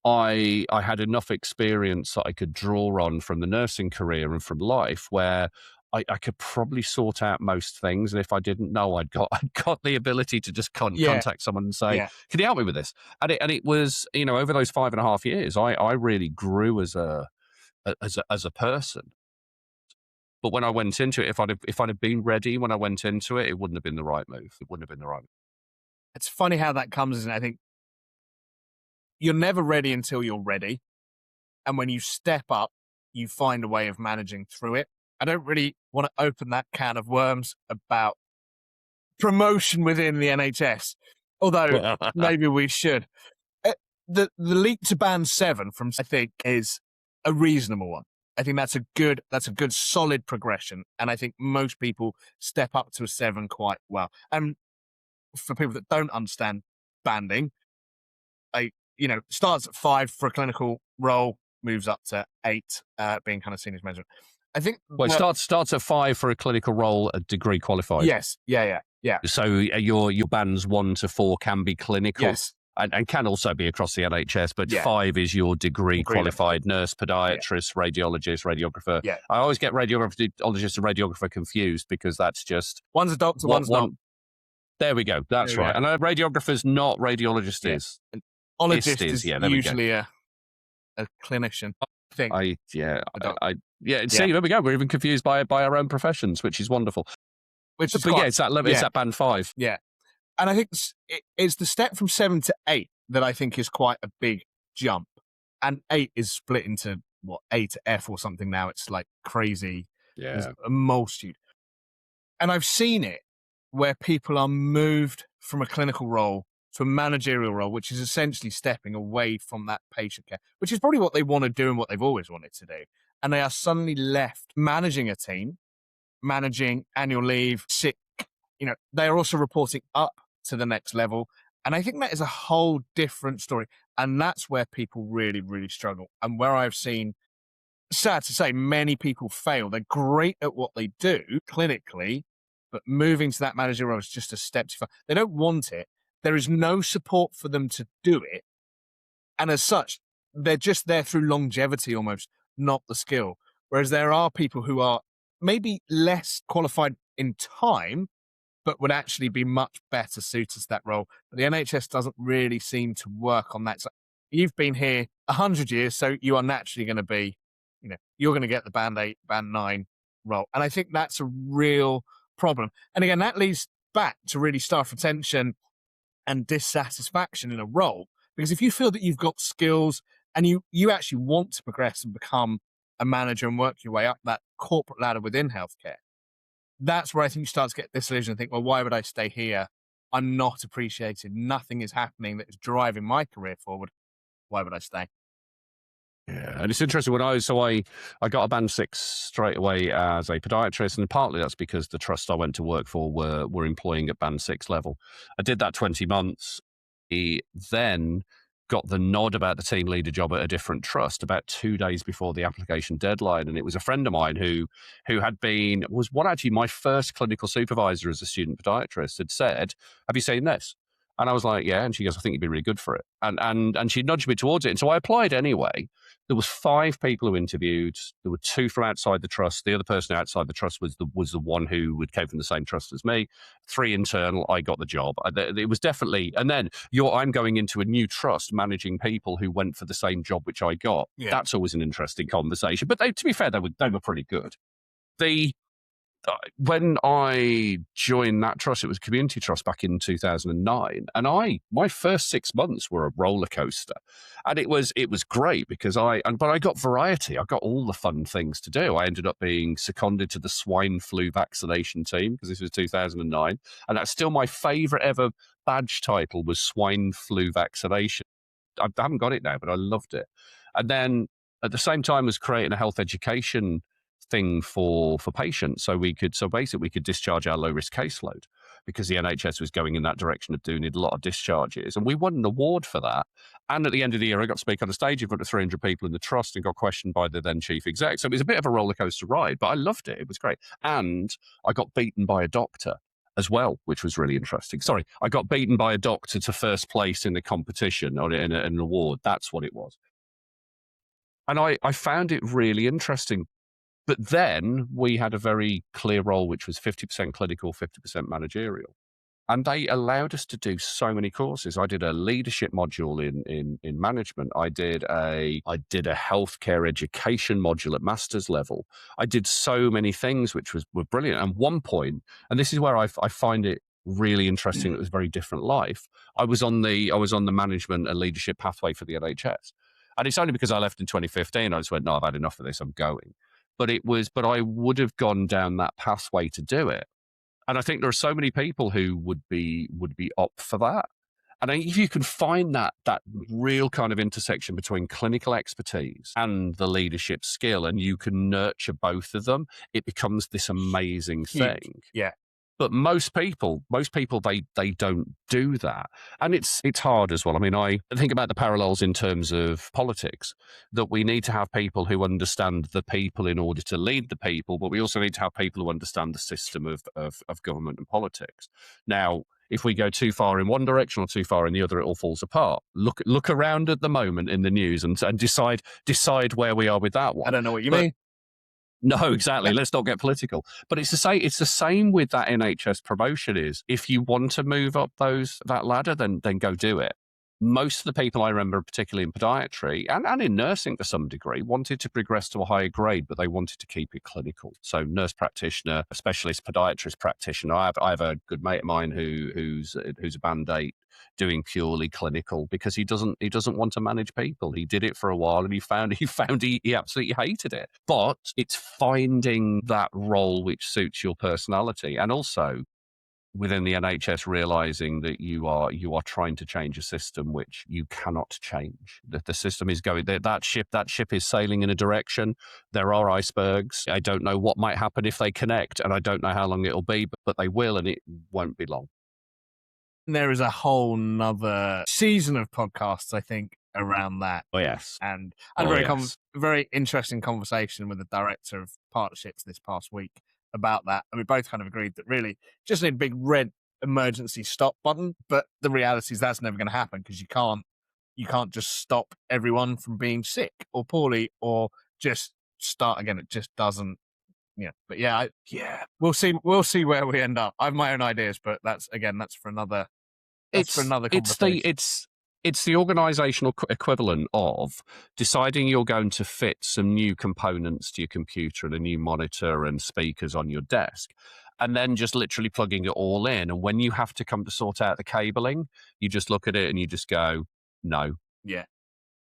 I had enough experience that I could draw on from the nursing career and from life, where I could probably sort out most things. And if I didn't know, I'd got the ability to just contact someone and say, "Can you help me with this?" And it was, over those 5.5 years, I really grew as a person. But when I went into it, if I'd have been ready when I went into it, it wouldn't have been the right move. It wouldn't have been the right move. It's funny how that comes, isn't it? I think you're never ready until you're ready. And when you step up, you find a way of managing through it. I don't really want to open that can of worms about promotion within the NHS, although maybe we should. The leap to band 7 I think is a reasonable one. I think that's a good solid progression. And I think most people step up to a 7 quite well. And for people that don't understand banding, starts at 5 for a clinical role, moves up to 8, being kind of seen as management. I think it starts at 5 for a clinical role, a degree qualified. Yes, yeah. So your bands 1 to 4 can be clinical. Yes. And can also be across the NHS, but 5 is your degree qualified nurse, podiatrist, radiologist, radiographer. Yeah. I always get radiologist and radiographer confused because that's just... One's a doctor, one's not. There we go. That's right. And a radiographer's not, radiologist is. An ologist is usually a clinician. See, there we go. We're even confused by our own professions, which is wonderful. It's that band 5. Yeah. And I think it's the step from 7 to 8 that I think is quite a big jump. And 8 is split into, A to F or something now. It's like crazy. Yeah. There's a multitude. And I've seen it where people are moved from a clinical role to a managerial role, which is essentially stepping away from that patient care, which is probably what they want to do and what they've always wanted to do. And they are suddenly left managing a team, managing annual leave, sick. They are also reporting up to the next level. And I think that is a whole different story. And that's where people really, really struggle. And where I've seen, sad to say, many people fail. They're great at what they do clinically, but moving to that manager role is just a step too far. They don't want it. There is no support for them to do it. And as such, they're just there through longevity almost, not the skill. Whereas there are people who are maybe less qualified in time, but would actually be much better suited to that role. But the NHS doesn't really seem to work on that. So you've been here 100 years, so you are naturally going to be, you're going to get the band 8, band 9 role. And I think that's a real problem. And again, that leads back to really staff retention and dissatisfaction in a role. Because if you feel that you've got skills and you actually want to progress and become a manager and work your way up that corporate ladder within healthcare, that's where I think you start to get disillusioned and think, well, why would I stay here? I'm not appreciated. Nothing is happening that is driving my career forward. Why would I stay? Yeah, and it's interesting. I got a band 6 straight away as a podiatrist, and partly that's because the trust I went to work for were employing at band 6 level. I did that 20 months. Then got the nod about the team leader job at a different trust about 2 days before the application deadline. And it was a friend of mine who was what actually my first clinical supervisor as a student podiatrist had said, "Have you seen this?" And I was like, "Yeah." And she goes, "I think you'd be really good for it." And she nudged me towards it. And so I applied anyway. There was 5 people who interviewed. There were 2 from outside the trust. The other person outside the trust was the one who came from the same trust as me. 3 internal. I got the job. It was definitely. And then I'm going into a new trust managing people who went for the same job which I got. Yeah. That's always an interesting conversation. But to be fair, they were pretty good. When I joined that trust, it was a community trust back in 2009, and my first 6 months were a roller coaster, and it was great because but I got variety. I got all the fun things to do. I ended up being seconded to the swine flu vaccination team because this was 2009, and that's still my favorite ever badge title was swine flu vaccination. I haven't got it now, but I loved it. And then at the same time as creating a health education thing for patients, so basically we could discharge our low risk caseload because the NHS was going in that direction of doing a lot of discharges, and we won an award for that. And at the end of the year, I got to speak on a stage in front of 300 people in the trust and got questioned by the then chief exec. So it was a bit of a roller coaster ride, but I loved it. It was great, and I got beaten by a doctor as well, which was really interesting. Sorry, I got beaten by a doctor to first place in the competition or in an award. That's what it was. And I found it really interesting. But then we had a very clear role, which was 50% clinical, 50% managerial. And they allowed us to do so many courses. I did a leadership module in management. I did a healthcare education module at master's level. I did so many things, which were brilliant. And one point, and this is where I find it really interesting, it was a very different life. I was on the management and leadership pathway for the NHS. And it's only because I left in 2015, I just went, no, I've had enough of this, I'm going. But I would have gone down that pathway to do it. And I think there are so many people who would be up for that. And if you can find that real kind of intersection between clinical expertise and the leadership skill, and you can nurture both of them, it becomes this amazing thing. Yeah. But most people, they don't do that. And it's hard as well. I mean, I think about the parallels in terms of politics, that we need to have people who understand the people in order to lead the people, but we also need to have people who understand the system of government and politics. Now, if we go too far in one direction or too far in the other, it all falls apart. Look around at the moment in the news and decide where we are with that one. I don't know what you mean. No, exactly. Let's not get political. But it's the same with that NHS promotion is if you want to move up that ladder, then go do it. Most of the people I remember, particularly in podiatry and in nursing to some degree, wanted to progress to a higher grade, but they wanted to keep it clinical. So nurse practitioner, a specialist podiatrist practitioner. I have a good mate of mine who's a Band-Aid doing purely clinical because he doesn't want to manage people. He did it for a while and he found he absolutely hated it. But it's finding that role which suits your personality, and also within the NHS realizing that you are trying to change a system which you cannot change. That the system is going, that ship is sailing in a direction. There are icebergs. I don't know what might happen if they connect, and I don't know how long it'll be, but they will, and it won't be long. There is a whole nother season of podcasts, I think, around that. Oh yes. And I had a very interesting conversation with the director of partnerships this past week about that, and we both kind of agreed that really just need a big red emergency stop button. But the reality is that's never going to happen because you can't just stop everyone from being sick or poorly or just start again. It just doesn't. Yeah, but we'll see where we end up. I have my own ideas, but that's for another. For another conversation. It's the organizational equivalent of deciding you're going to fit some new components to your computer and a new monitor and speakers on your desk, and then just literally plugging it all in. And when you have to come to sort out the cabling, you just look at it and you just go, no. Yeah.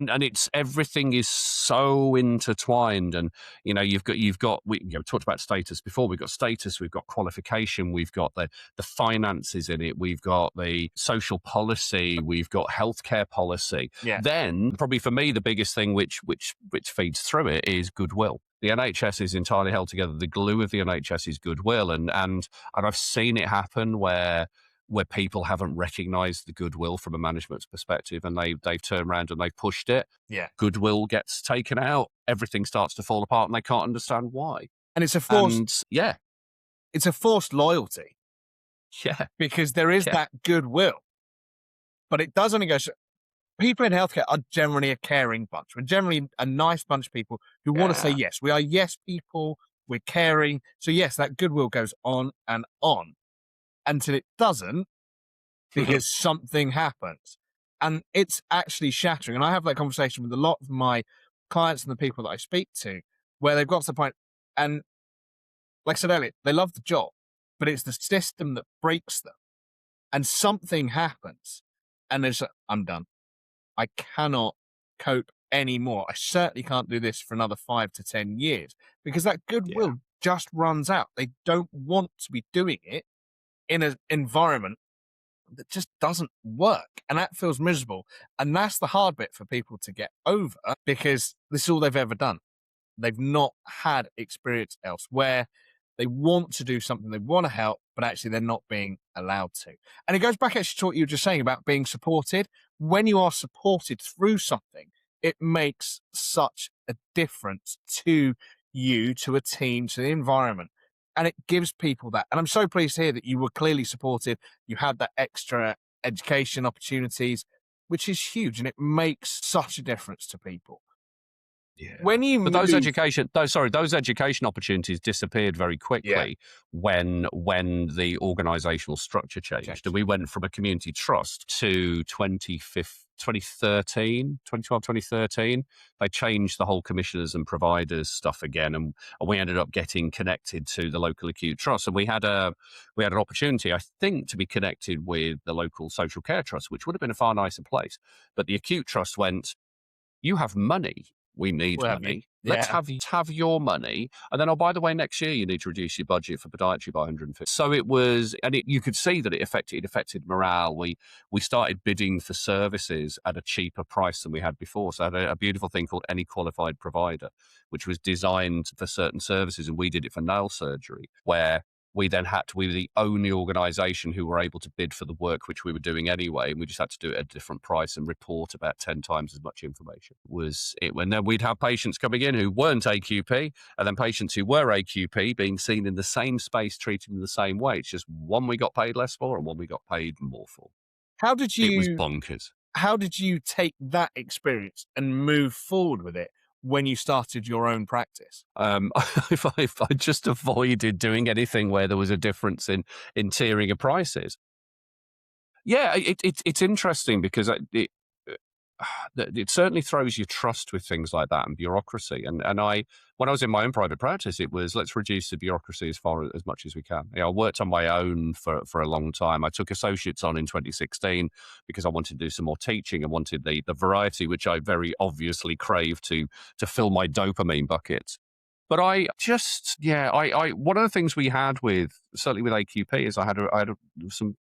And everything is so intertwined, and we talked about status before. We've got status, we've got qualification, we've got the finances in it, we've got the social policy, we've got healthcare policy. Yeah. Then probably for me the biggest thing which feeds through it is goodwill. The NHS is entirely held together. The glue of the NHS is goodwill, and I've seen it happen where where people haven't recognized the goodwill from a management perspective, and they've turned around and they've pushed it. Yeah. Goodwill gets taken out, everything starts to fall apart, and they can't understand why. And it's a forced loyalty Yeah, because there is that goodwill, but it does only go. People in healthcare are generally a caring bunch. We're generally a nice bunch of people who want to say yes. We are yes people. We're caring. So yes, that goodwill goes on until it doesn't, because something happens. And it's actually shattering. And I have that conversation with a lot of my clients and the people that I speak to, where they've got to the point, and like I said earlier, they love the job, but it's the system that breaks them. And something happens, and they're just like, I'm done. I cannot cope anymore. I certainly can't do this for another 5 to 10 years, because that goodwill just runs out. They don't want to be doing it in an environment that just doesn't work. And that feels miserable. And that's the hard bit for people to get over, because this is all they've ever done. They've not had experience elsewhere. They want to do something, they want to help, but actually they're not being allowed to. And it goes back actually to what you were just saying about being supported. When you are supported through something, it makes such a difference to you, to a team, to the environment. And it gives people that. And I'm so pleased to hear that you were clearly supported. You had that extra education opportunities, which is huge. And it makes such a difference to people. Yeah. When you But those education opportunities disappeared very quickly when the organizational structure changed. And we went from a community trust to 2013. They changed the whole commissioners and providers stuff again, and we ended up getting connected to the local acute trust. And we had an opportunity, I think, to be connected with the local social care trust, which would have been a far nicer place. But the acute trust went, you have money. We need money. Let's have your money. And then, oh, by the way, next year you need to reduce your budget for podiatry by 150. So it was, and you could see that it affected morale. We started bidding for services at a cheaper price than we had before. So I had a beautiful thing called Any Qualified Provider, which was designed for certain services. And we did it for nail surgery, where we then we were the only organisation who were able to bid for the work which we were doing anyway, and we just had to do it at a different price and report about 10 times as much information. And then we'd have patients coming in who weren't AQP, and then patients who were AQP being seen in the same space, treated in the same way. It's just one we got paid less for and one we got paid more for. It was bonkers. How did you take that experience and move forward with it when you started your own practice? If I just avoided doing anything where there was a difference in tiering of prices. Yeah, it's interesting because it certainly throws your trust with things like that and bureaucracy. And when I was in my own private practice, it was, let's reduce the bureaucracy as much as we can. I worked on my own for a long time. I took associates on in 2016 because I wanted to do some more teaching and wanted the variety, which I very obviously craved to fill my dopamine buckets. But I one of the things we had certainly with AQP is I had some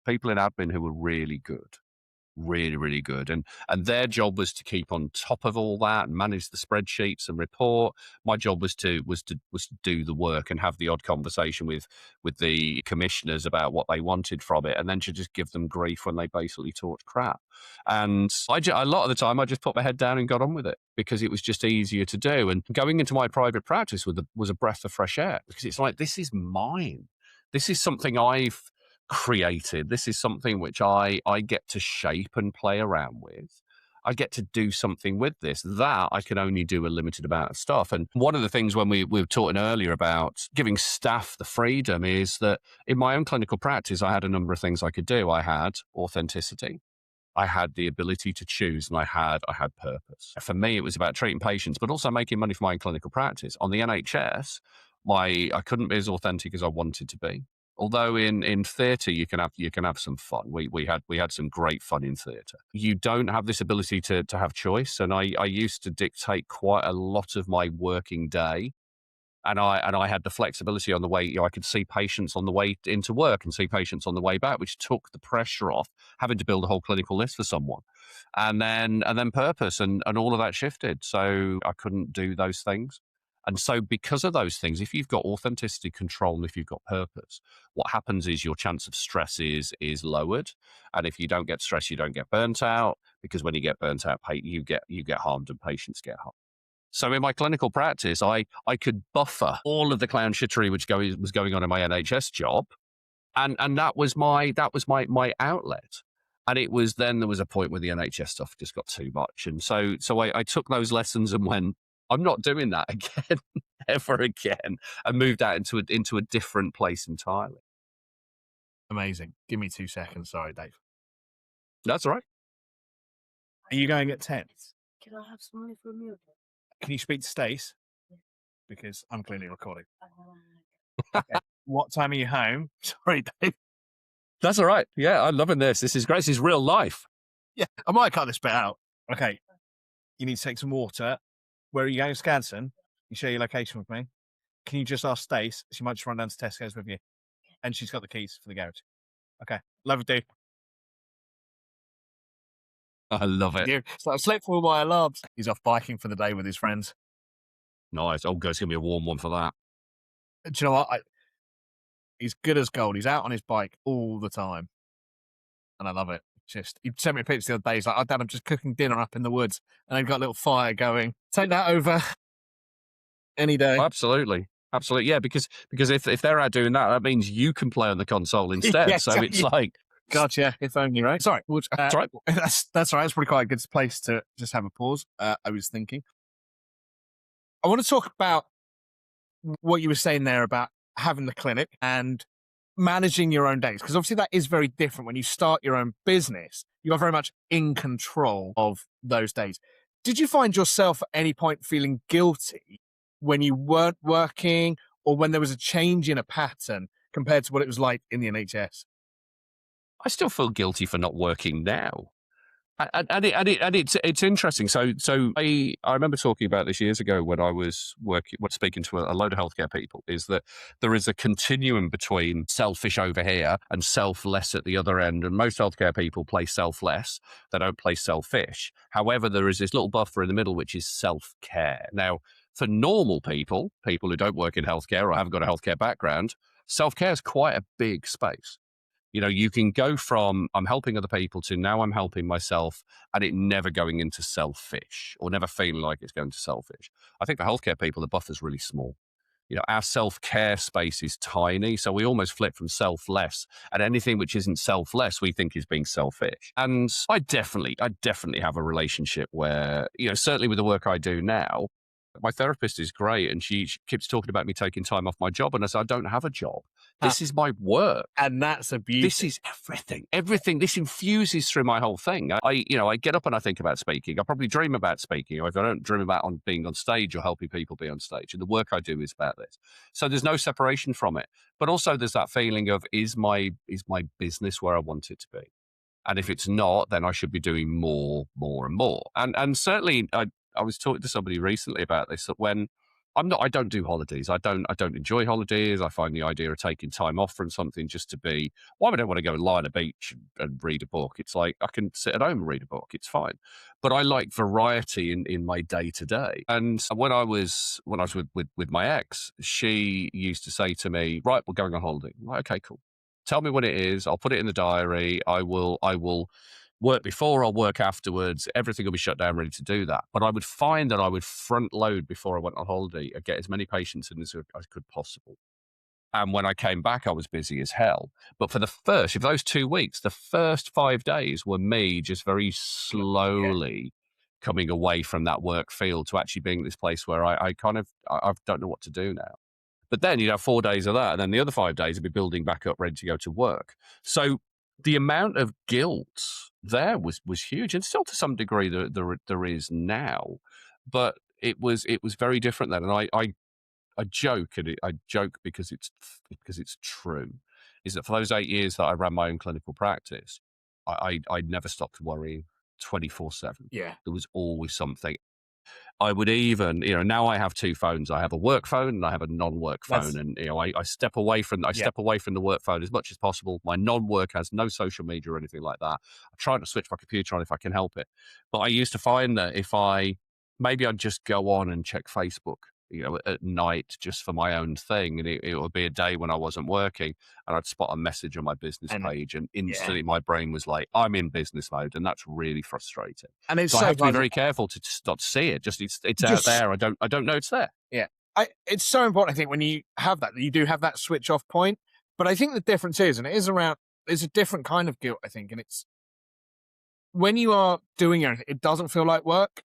people in admin who were really good. Really, really good. And their job was to keep on top of all that and manage the spreadsheets and report. My job was to do the work and have the odd conversation with the commissioners about what they wanted from it, and then to just give them grief when they basically talked crap. And a lot of the time I just put my head down and got on with it because it was just easier to do. And going into my private practice was a breath of fresh air, because it's like, this is mine. This is something I've created. This is something which I get to shape and play around with. I get to do something with this. That I can only do a limited amount of stuff. And one of the things when we were talking earlier about giving staff the freedom is that in my own clinical practice, I had a number of things I could do. I had authenticity. I had the ability to choose, and I had purpose. For me, it was about treating patients, but also making money for my own clinical practice. On the NHS, I couldn't be as authentic as I wanted to be. Although in theatre you can have some fun. We had some great fun in theatre. You don't have this ability to have choice, and I used to dictate quite a lot of my working day. And I had the flexibility on the way, I could see patients on the way into work and see patients on the way back, which took the pressure off having to build a whole clinical list for someone. And then purpose and all of that shifted. So I couldn't do those things. And so because of those things, if you've got authenticity, control, and if you've got purpose, what happens is your chance of stress is lowered. And if you don't get stressed, you don't get burnt out, because when you get burnt out, you get harmed and patients get harmed. So in my clinical practice, I could buffer all of the clown shittery which was going on in my NHS job, and that was my outlet. And it was then there was a point where the NHS stuff just got too much, and so I took those lessons and went, I'm not doing that again, ever again, and moved out into a different place entirely. Amazing. Give me 2 seconds. Sorry, Dave. That's all right. Are you going at 10? Can I have some money from you? Can you speak to Stace? Because I'm clearly recording. Uh, Okay. What time are you home? Sorry, Dave. That's all right. Yeah, I'm loving this. This is great. This is real life. Yeah, I might cut this bit out. Okay. You need to take some water. Where are you going, Scanson? You share your location with me. Can you just ask Stace? She might just run down to Tesco's with you. And she's got the keys for the garage. Okay. Love you, dude. I love it. Yeah. So I slept for all my alarms. He's off biking for the day with his friends. Nice. Oh, God, it's going to be a warm one for that. Do you know what? He's good as gold. He's out on his bike all the time. And I love it. Just, he sent me a picture the other day. He's like, oh, Dad, I'm just cooking dinner up in the woods. And they've got a little fire going. Take that over any day. Absolutely. Absolutely. Yeah, because if they're out doing that, that means you can play on the console instead. Yeah, so it's yeah. like, God, yeah, if only, right? Sorry. that's right. That's all right. It's probably quite a good place to just have a pause. I was thinking. I want to talk about what you were saying there about having the clinic and managing your own days, because obviously that is very different. When you start your own business, you are very much in control of those days. Did you find yourself at any point feeling guilty when you weren't working, or when there was a change in a pattern compared to what it was like in the NHS? I still feel guilty for not working now. And it's interesting. So I remember talking about this years ago when I was speaking to a load of healthcare people, is that there is a continuum between selfish over here and selfless at the other end. And most healthcare people play selfless. They don't play selfish. However, there is this little buffer in the middle, which is self-care. Now, for normal people who don't work in healthcare or haven't got a healthcare background, self-care is quite a big space. You know, you can go from I'm helping other people to now I'm helping myself, and it never going into selfish or never feeling like it's going to selfish. I think for healthcare people, the buffer's really small. You know, our self-care space is tiny, so we almost flip from selfless, and anything which isn't selfless we think is being selfish. And I definitely have a relationship where, you know, certainly with the work I do now, my therapist is great, and she keeps talking about me taking time off my job, and I said, I don't have a job. This is my work. And that's a beauty. This is everything. This infuses through my whole thing. I get up and I think about speaking. I probably dream about speaking. If I don't dream about being on stage or helping people be on stage, and the work I do is about this. So there's no separation from it. But also there's that feeling of, is my business where I want it to be? And if it's not, then I should be doing more and more. And certainly I was talking to somebody recently about this, that when I don't do holidays. I don't enjoy holidays. I find the idea of taking time off from something just to be, why would I want to go and lie on a beach and read a book? It's like, I can sit at home and read a book. It's fine. But I like variety in my day to day. And when I was with my ex, she used to say to me, right, we're going on holiday. I'm like, okay, cool. Tell me when it is. I'll put it in the diary. I will work before or work afterwards. Everything will be shut down, ready to do that. But I would find that I would front load before I went on holiday and get as many patients in as I could possible. And when I came back, I was busy as hell. But for those 2 weeks, the first 5 days were me just very slowly coming away from that work field to actually being at this place where I don't know what to do now. But then you'd have 4 days of that, and then the other 5 days would be building back up, ready to go to work. So the amount of guilt there was huge, and still to some degree there is now, but it was very different then. And I joke, and I joke because it's true, is that for those 8 years that I ran my own clinical practice, I never stopped worrying 24/7. Yeah. There was always something. I would even, now I have 2 phones. I have a work phone and I have a non-work phone. And, I step away from the work phone as much as possible. My non-work has no social media or anything like that. I try to switch my computer on if I can help it. But I used to find that maybe I'd just go on and check Facebook at night just for my own thing. And it would be a day when I wasn't working and I'd spot a message on my business page and instantly my brain was like, I'm in business mode. And that's really frustrating. And it's so I have to be vital. very careful to not see it. Just it's out there. I don't know it's there. Yeah. It's so important, I think, when you have that you do have that switch off point. But I think the difference is, and it's a different kind of guilt, I think. And it's when you are doing anything, it doesn't feel like work.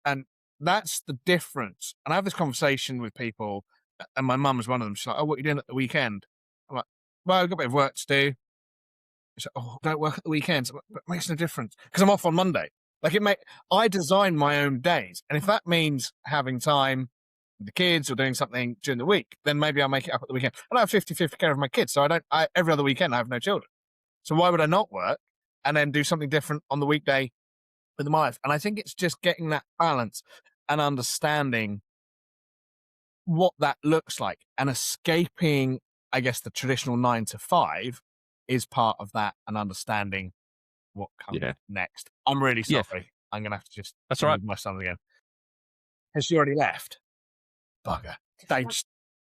And that's the difference. And I have this conversation with people, and my mum was one of them. She's like, oh, what are you doing at the weekend? I'm like, well, I've got a bit of work to do. She's like, oh, don't work at the weekends. But it makes no difference because I'm off on Monday. I design my own days. And if that means having time with the kids or doing something during the week, then maybe I'll make it up at the weekend. And I have 50-50 care of my kids. So every other weekend I have no children. So why would I not work and then do something different on the weekday with my life? And I think it's just getting that balance and understanding what that looks like, and escaping, I guess, the traditional 9 to 5 is part of that, and understanding what comes next. I'm really sorry. Yeah. I'm going to have to just That's all right. my son again. Has she already left? Bugger. Dave,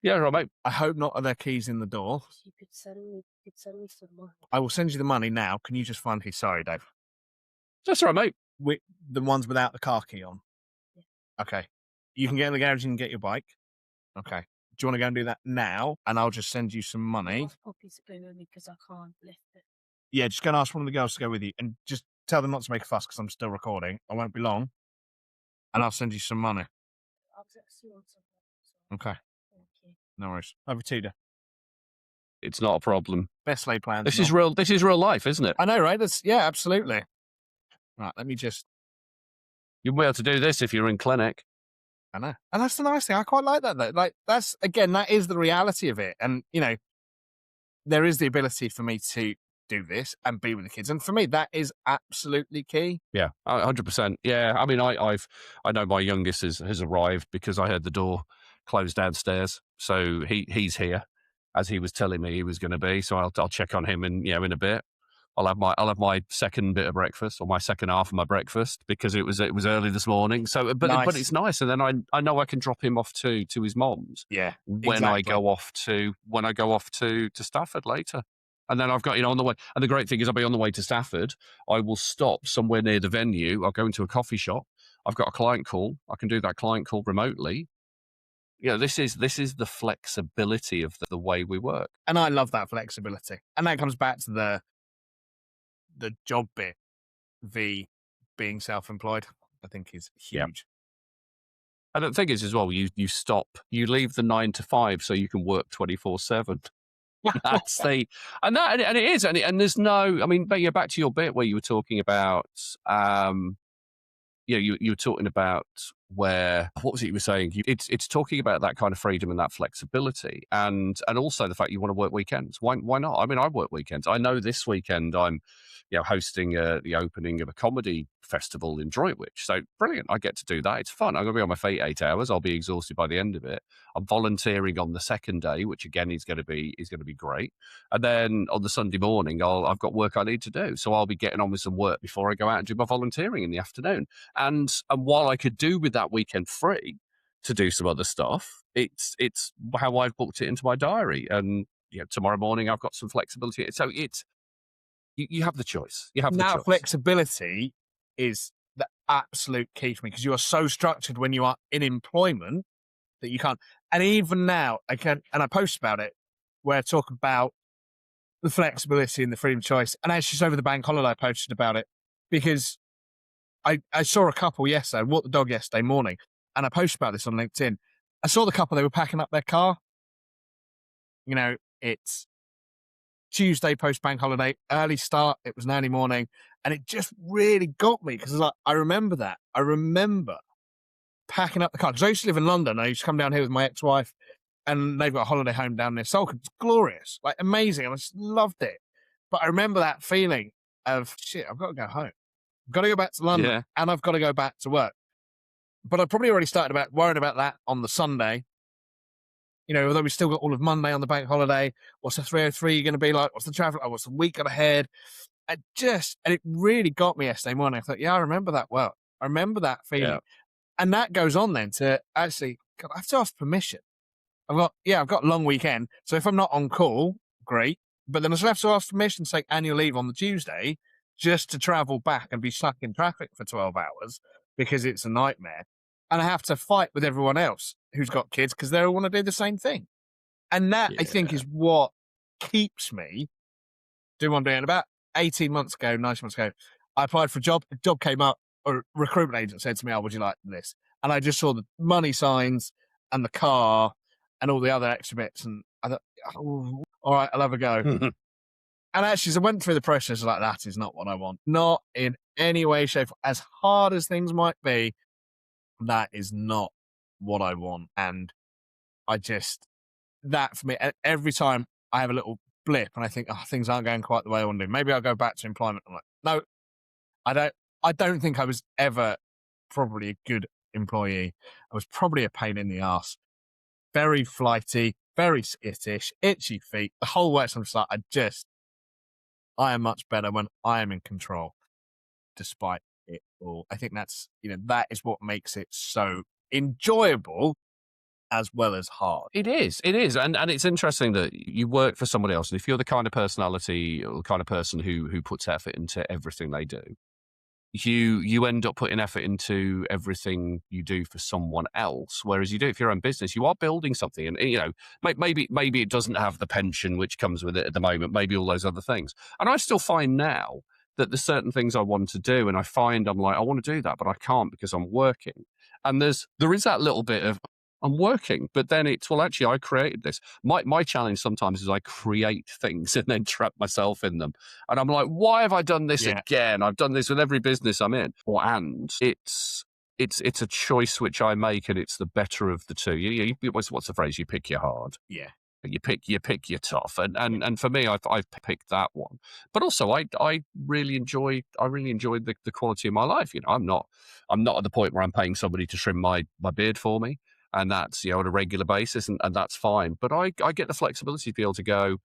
yeah, right, mate. I hope not. Are there keys in the door? You could send me some money. I will send you the money now. Can you just find keys? Sorry, Dave. That's all right, mate. The ones without the car key on. Yeah. Okay. You can get in the garage and get your bike. Okay. Do you want to go and do that now? And I'll just send you some money. Puppies to go with me because I can't lift it. Yeah, just go and ask one of the girls to go with you, and just tell them not to make a fuss because I'm still recording. I won't be long, and I'll send you some money. I'll see you on Sunday. Okay. Thank you. No worries. Over to you. It's not a problem. Best laid plans. This is real life, isn't it? I know, right? Absolutely. Right, let me just... You'll be able to do this if you're in clinic. I know. And that's the nice thing. I quite like that, though. Like, that is the reality of it. And, there is the ability for me to do this and be with the kids. And for me, that is absolutely key. Yeah, 100%. Yeah, I mean, I know my youngest has arrived because I heard the door close downstairs. So he's here, as he was telling me he was going to be. So I'll check on him in a bit. I'll have my second bit of breakfast, or my second half of my breakfast, because it was early this morning. So, but it's nice, and then I know I can drop him off to his mom's. Yeah, when I go off to Stafford later, and then I've got on the way. And the great thing is, I'll be on the way to Stafford. I will stop somewhere near the venue. I'll go into a coffee shop. I've got a client call. I can do that client call remotely. This is the flexibility of the way we work, and I love that flexibility. And that comes back to the job bit, being self-employed, I think is huge. Yeah. And the thing is as well, you leave the 9 to 5 so you can work 24/7. That's and it is, and there's no, I mean, but back to your bit where you were talking about, you were talking about what was it you were saying? It's talking about that kind of freedom and that flexibility, and also the fact you want to work weekends. Why not? I mean, I work weekends. I know this weekend I'm hosting the opening of a comedy festival in Droitwich. So brilliant. I get to do that. It's fun. I'm going to be on my feet 8 hours. I'll be exhausted by the end of it. I'm volunteering on the second day, which again is going to be great. And then on the Sunday morning, I've got work I need to do. So I'll be getting on with some work before I go out and do my volunteering in the afternoon. And while I could do with that weekend free to do some other stuff, it's how I've booked it into my diary. And tomorrow morning I've got some flexibility. So you have the choice. You have the choice. Flexibility is the absolute key for me, because you are so structured when you are in employment that you can't. And even now, I post about it, where I talk about the flexibility and the freedom of choice. And actually, just over the bank holiday, I posted about it because I saw a couple yesterday. I walked the dog yesterday morning, and I posted about this on LinkedIn. I saw the couple, they were packing up their car. It's Tuesday post-bank holiday, early start. It was an early morning, and it just really got me, because I remember that. I remember packing up the car, because I used to live in London. I used to come down here with my ex-wife, and they've got a holiday home down near Salford. It's glorious, amazing, and I just loved it. But I remember that feeling of, shit, I've got to go home. I've got to go back to London, and I've got to go back to work. But I probably already started worrying about that on the Sunday. Although we still got all of Monday on the bank holiday. What's the 303 going to be like? What's the traffic like? What's the week ahead? And it really got me yesterday morning. I thought, I remember that well. I remember that feeling. Yeah. And that goes on then to actually, God, I have to ask permission. I've got a long weekend. So if I'm not on call, great. But then I still have to ask permission to take annual leave on the Tuesday just to travel back and be stuck in traffic for 12 hours because it's a nightmare. And I have to fight with everyone else who's got kids because they all want to do the same thing. And that, I think, is what keeps me doing what I'm doing. About 18 months ago, 19 months ago, I applied for a job. A job came up, or a recruitment agent said to me, "Oh, would you like this?" And I just saw the money signs and the car and all the other extra bits. And I thought, oh, all right, I'll have a go. And actually, as I went through the process, like, that is not what I want. Not in any way, shape, as hard as things might be, that is not what I want. And I just, that for me, every time I have a little blip and I think, oh, things aren't going quite the way I want to do, maybe I'll go back to employment. I'm like, no, I don't think I was ever probably a good employee. I was probably a pain in the ass. Very flighty, very skittish, itchy feet, the whole works. I'm just like, I am much better when I am in control, despite it all. I think that's, that is what makes it so enjoyable as well as hard. It is. And it's interesting that you work for somebody else. And if you're the kind of personality or the kind of person who puts effort into everything they do, you end up putting effort into everything you do for someone else. Whereas you do it for your own business, you are building something. And, maybe it doesn't have the pension which comes with it at the moment, maybe all those other things. And I still find now that there's certain things I want to do. And I find I'm like, I want to do that, but I can't because I'm working. And there is that little bit of, I'm working, but then it's, well, actually, I created this. My challenge sometimes is I create things and then trap myself in them. And I'm like, why have I done this again? I've done this with every business I'm in. And it's a choice which I make, and it's the better of the two. What's the phrase? You pick your hard. Yeah. You pick your tough. And for me, I've picked that one. But also, I really enjoy the quality of my life. I'm not at the point where I'm paying somebody to trim my beard for me. And that's, on a regular basis, and that's fine. But I get the flexibility to be able to go,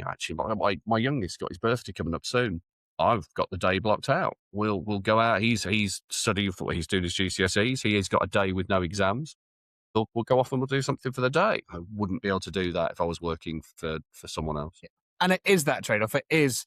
actually, my youngest got his birthday coming up soon. I've got the day blocked out. We'll go out. He's studying for, he's doing his GCSEs. He has got a day with no exams. We'll go off and we'll do something for the day. I wouldn't be able to do that if I was working for someone else. Yeah. And it is that trade-off. It is.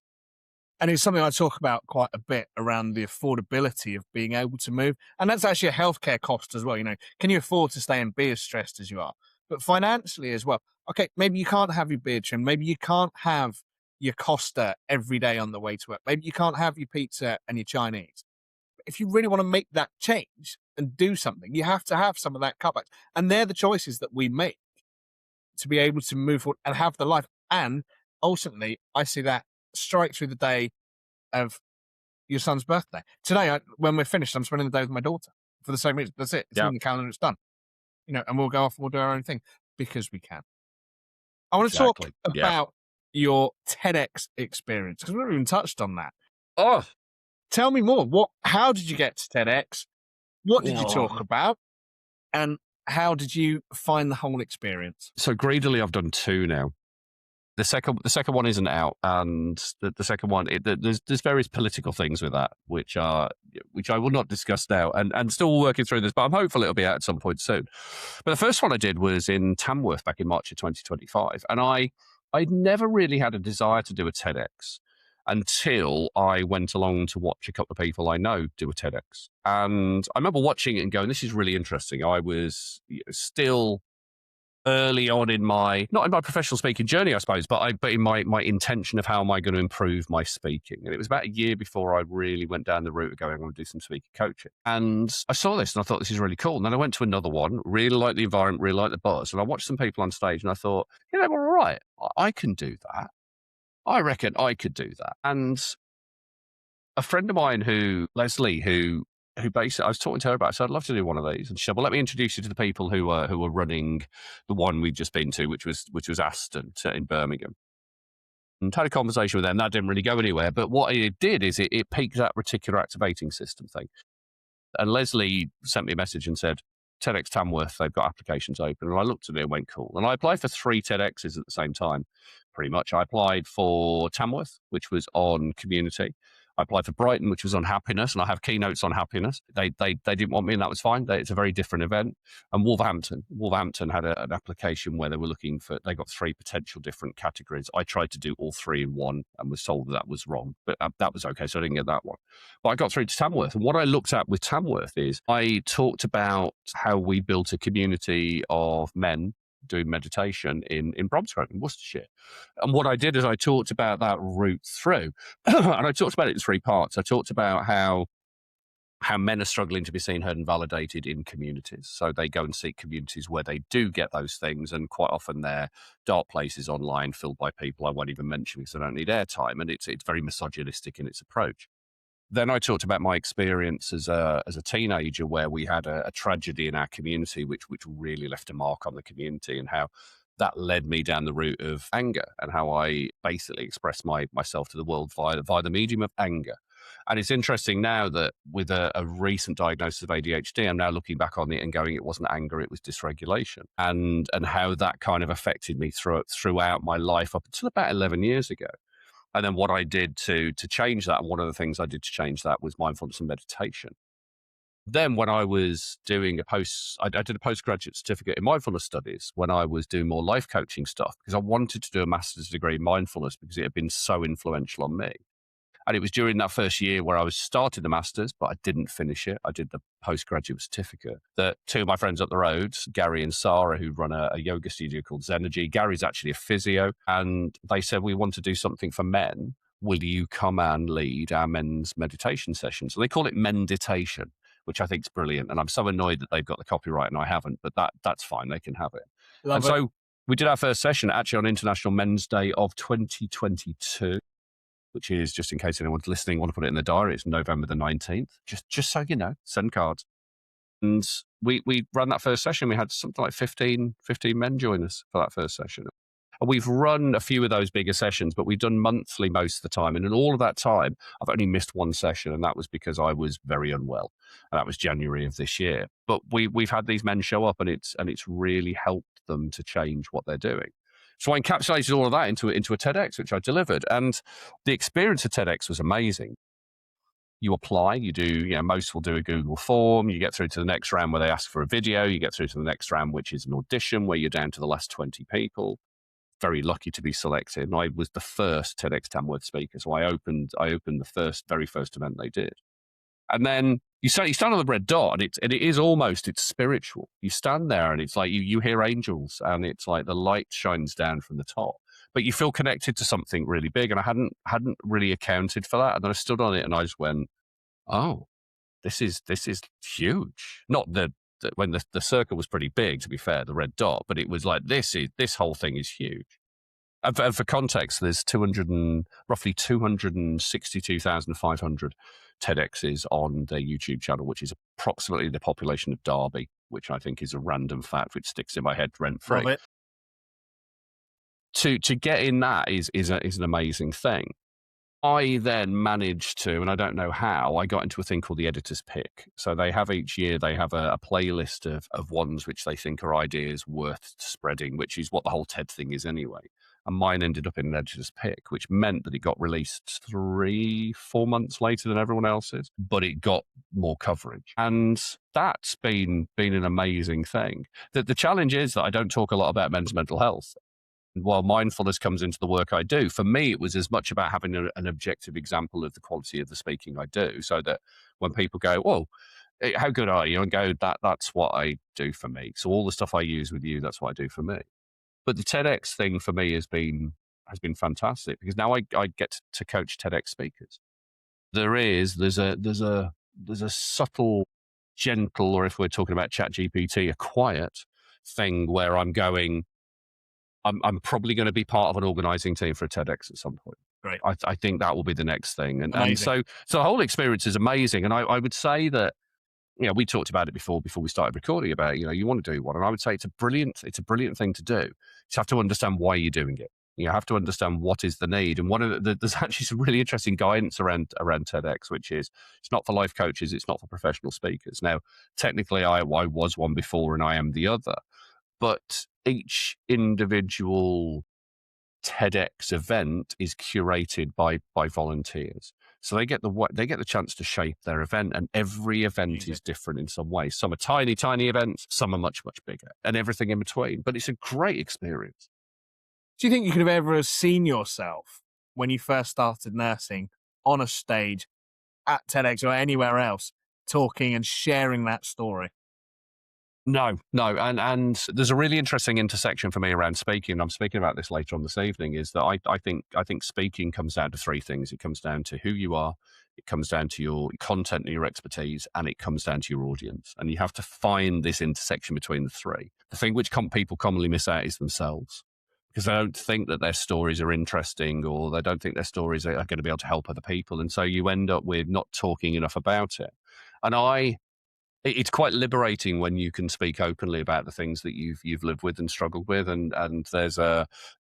And it's something I talk about quite a bit around the affordability of being able to move. And that's actually a healthcare cost as well. Can you afford to stay and be as stressed as you are? But financially as well. Okay, maybe you can't have your beard trimmed. Maybe you can't have your Costa every day on the way to work. Maybe you can't have your pizza and your Chinese. But if you really want to make that change and do something, you have to have some of that cutback. And they're the choices that we make to be able to move forward and have the life. And ultimately, I see that strike through the day of your son's birthday. Today, when we're finished, I'm spending the day with my daughter for the same reason. That's it. It's in the calendar. It's done. And we'll go off and we'll do our own thing because we can. I want to talk about your TEDx experience because we haven't even touched on that. Oh, tell me more. How did you get to TEDx? What did you talk about? And how did you find the whole experience? So greedily, I've done 2 now. The second one isn't out, and the second one, there's various political things with that, which I will not discuss now, and still working through this, but I'm hopeful it'll be out at some point soon. But the first one I did was in Tamworth back in March of 2025, and I'd never really had a desire to do a TEDx until I went along to watch a couple of people I know do a TEDx, and I remember watching it and going, "This is really interesting." I was still early on in not in my professional speaking journey, I suppose, but in my intention of how am I going to improve my speaking. And it was about a year before I really went down the route of going, I'm going to do some speaking coaching. And I saw this and I thought, this is really cool. And then I went to another one, really liked the environment, really liked the buzz. And I watched some people on stage and I thought, all right, I can do that. I reckon I could do that. And a friend of mine Leslie, who basically, I was talking to her about it, so I'd love to do one of these. And she said, well, let me introduce you to the people who were running the one we'd just been to, which was Aston in Birmingham. And had a conversation with them. That didn't really go anywhere. But what it did is it piqued that reticular activating system thing. And Leslie sent me a message and said, TEDx Tamworth, they've got applications open. And I looked at it and went, cool. And I applied for 3 TEDx's at the same time, pretty much. I applied for Tamworth, which was on community. I applied for Brighton, which was on happiness, and I have keynotes on happiness. They didn't want me, and that was fine. It's a very different event. And Wolverhampton had an application where they were looking for. They got 3 potential different categories. I tried to do all 3 in one, and was told that was wrong, but that was okay. So I didn't get that one. But I got through to Tamworth, and what I looked at with Tamworth is I talked about how we built a community of men doing meditation in Bromsgrove in Worcestershire. And what I did is I talked about that route through, and I talked about it in 3 parts. I talked about how men are struggling to be seen, heard, and validated in communities. So they go and seek communities where they do get those things, and quite often they're dark places online filled by people I won't even mention because they don't need airtime, and it's very misogynistic in its approach. Then I talked about my experience as a teenager, where we had a tragedy in our community, which really left a mark on the community, and how that led me down the route of anger, and how I basically expressed myself to the world via the medium of anger. And it's interesting now that with a recent diagnosis of ADHD, I'm now looking back on it and going, it wasn't anger, it was dysregulation, and how that kind of affected me throughout my life up until about 11 years ago. And then what I did to change that, and one of the things I did to change that was mindfulness and meditation. Then when I was doing I did a postgraduate certificate in mindfulness studies when I was doing more life coaching stuff, because I wanted to do a master's degree in mindfulness because it had been so influential on me. And it was during that first year where I was starting the master's, but I didn't finish it. I did the postgraduate certificate. That 2 of my friends up the road, Gary and Sarah, who run a yoga studio called Zenergy. Gary's actually a physio, and they said, we want to do something for men. Will you come and lead our men's meditation sessions? So they call it Menditation, which I think is brilliant. And I'm so annoyed that they've got the copyright and I haven't, but that's fine. They can have it. Love it. So we did our first session actually on International Men's Day of 2022. Which is, just in case anyone's listening, want to put it in the diary, it's November the 19th. Just so you know, send cards. And we ran that first session. We had something like 15 men join us for that first session. And we've run a few of those bigger sessions, but we've done monthly most of the time. And in all of that time, I've only missed 1 session, and that was because I was very unwell. And that was January of this year. But we've had these men show up, and it's really helped them to change what they're doing. So I encapsulated all of that into a TEDx, which I delivered. And the experience of TEDx was amazing. You apply, you do, most will do a Google form. You get through to the next round where they ask for a video. You get through to the next round, which is an audition where you're down to the last 20 people. Very lucky to be selected. And I was the first TEDx Tamworth speaker. So I opened the very first event they did. And then you stand on the red dot, and it's spiritual. You stand there, and it's like you hear angels, and it's like the light shines down from the top. But you feel connected to something really big, and I hadn't really accounted for that. And then I stood on it, and I just went, "Oh, this is huge." Not when the circle was pretty big, to be fair, the red dot, but it was like this whole thing is huge. And for context, there's roughly 262,500 TEDx's on their YouTube channel, which is approximately the population of Derby, which I think is a random fact which sticks in my head rent free. Love it. To get in that is an amazing thing. I then managed to, and I don't know how, I got into a thing called the Editor's Pick. So they have each year, they have a playlist of ones which they think are ideas worth spreading, which is what the whole TED thing is anyway. And mine ended up in an Editor's Pick, which meant that it got released 3-4 months later than everyone else's, but it got more coverage. And that's been an amazing thing. The challenge is that I don't talk a lot about men's mental health. While mindfulness comes into the work I do, for me, it was as much about having an objective example of the quality of the speaking I do, so that when people go, "Well, how good are you?" and go, that's what I do for me. So all the stuff I use with you, that's what I do for me. But the TEDx thing for me has been fantastic, because now I get to coach TEDx speakers. There's a subtle, gentle, or if we're talking about ChatGPT, a quiet thing where I'm going, I'm probably going to be part of an organizing team for a TEDx at some point. Great. I think that will be the next thing. And Amazing. so the whole experience is amazing. And I would say that, we talked about it before we started recording about, you want to do one. And I would say it's a brilliant thing to do. You just have to understand why you're doing it. You have to understand what is the need. And there's actually some really interesting guidance around TEDx, which is, it's not for life coaches, it's not for professional speakers. Now, technically I was one before and I am the other, but each individual TEDx event is curated by volunteers. So they get the chance to shape their event, and every event is different in some way. Some are tiny, tiny events, some are much, much bigger, and everything in between. But it's a great experience. Do you think you could have ever seen yourself when you first started nursing on a stage at TEDx or anywhere else talking and sharing that story? No. And there's a really interesting intersection for me around speaking. And I'm speaking about this later on this evening, is that I think speaking comes down to three things. It comes down to who you are, it comes down to your content and your expertise, and it comes down to your audience. And you have to find this intersection between the three. The thing which people commonly miss out is themselves, because they don't think that their stories are interesting, or they don't think their stories are going to be able to help other people. And so you end up with not talking enough about it. And it's quite liberating when you can speak openly about the things that you've lived with and struggled with. And there's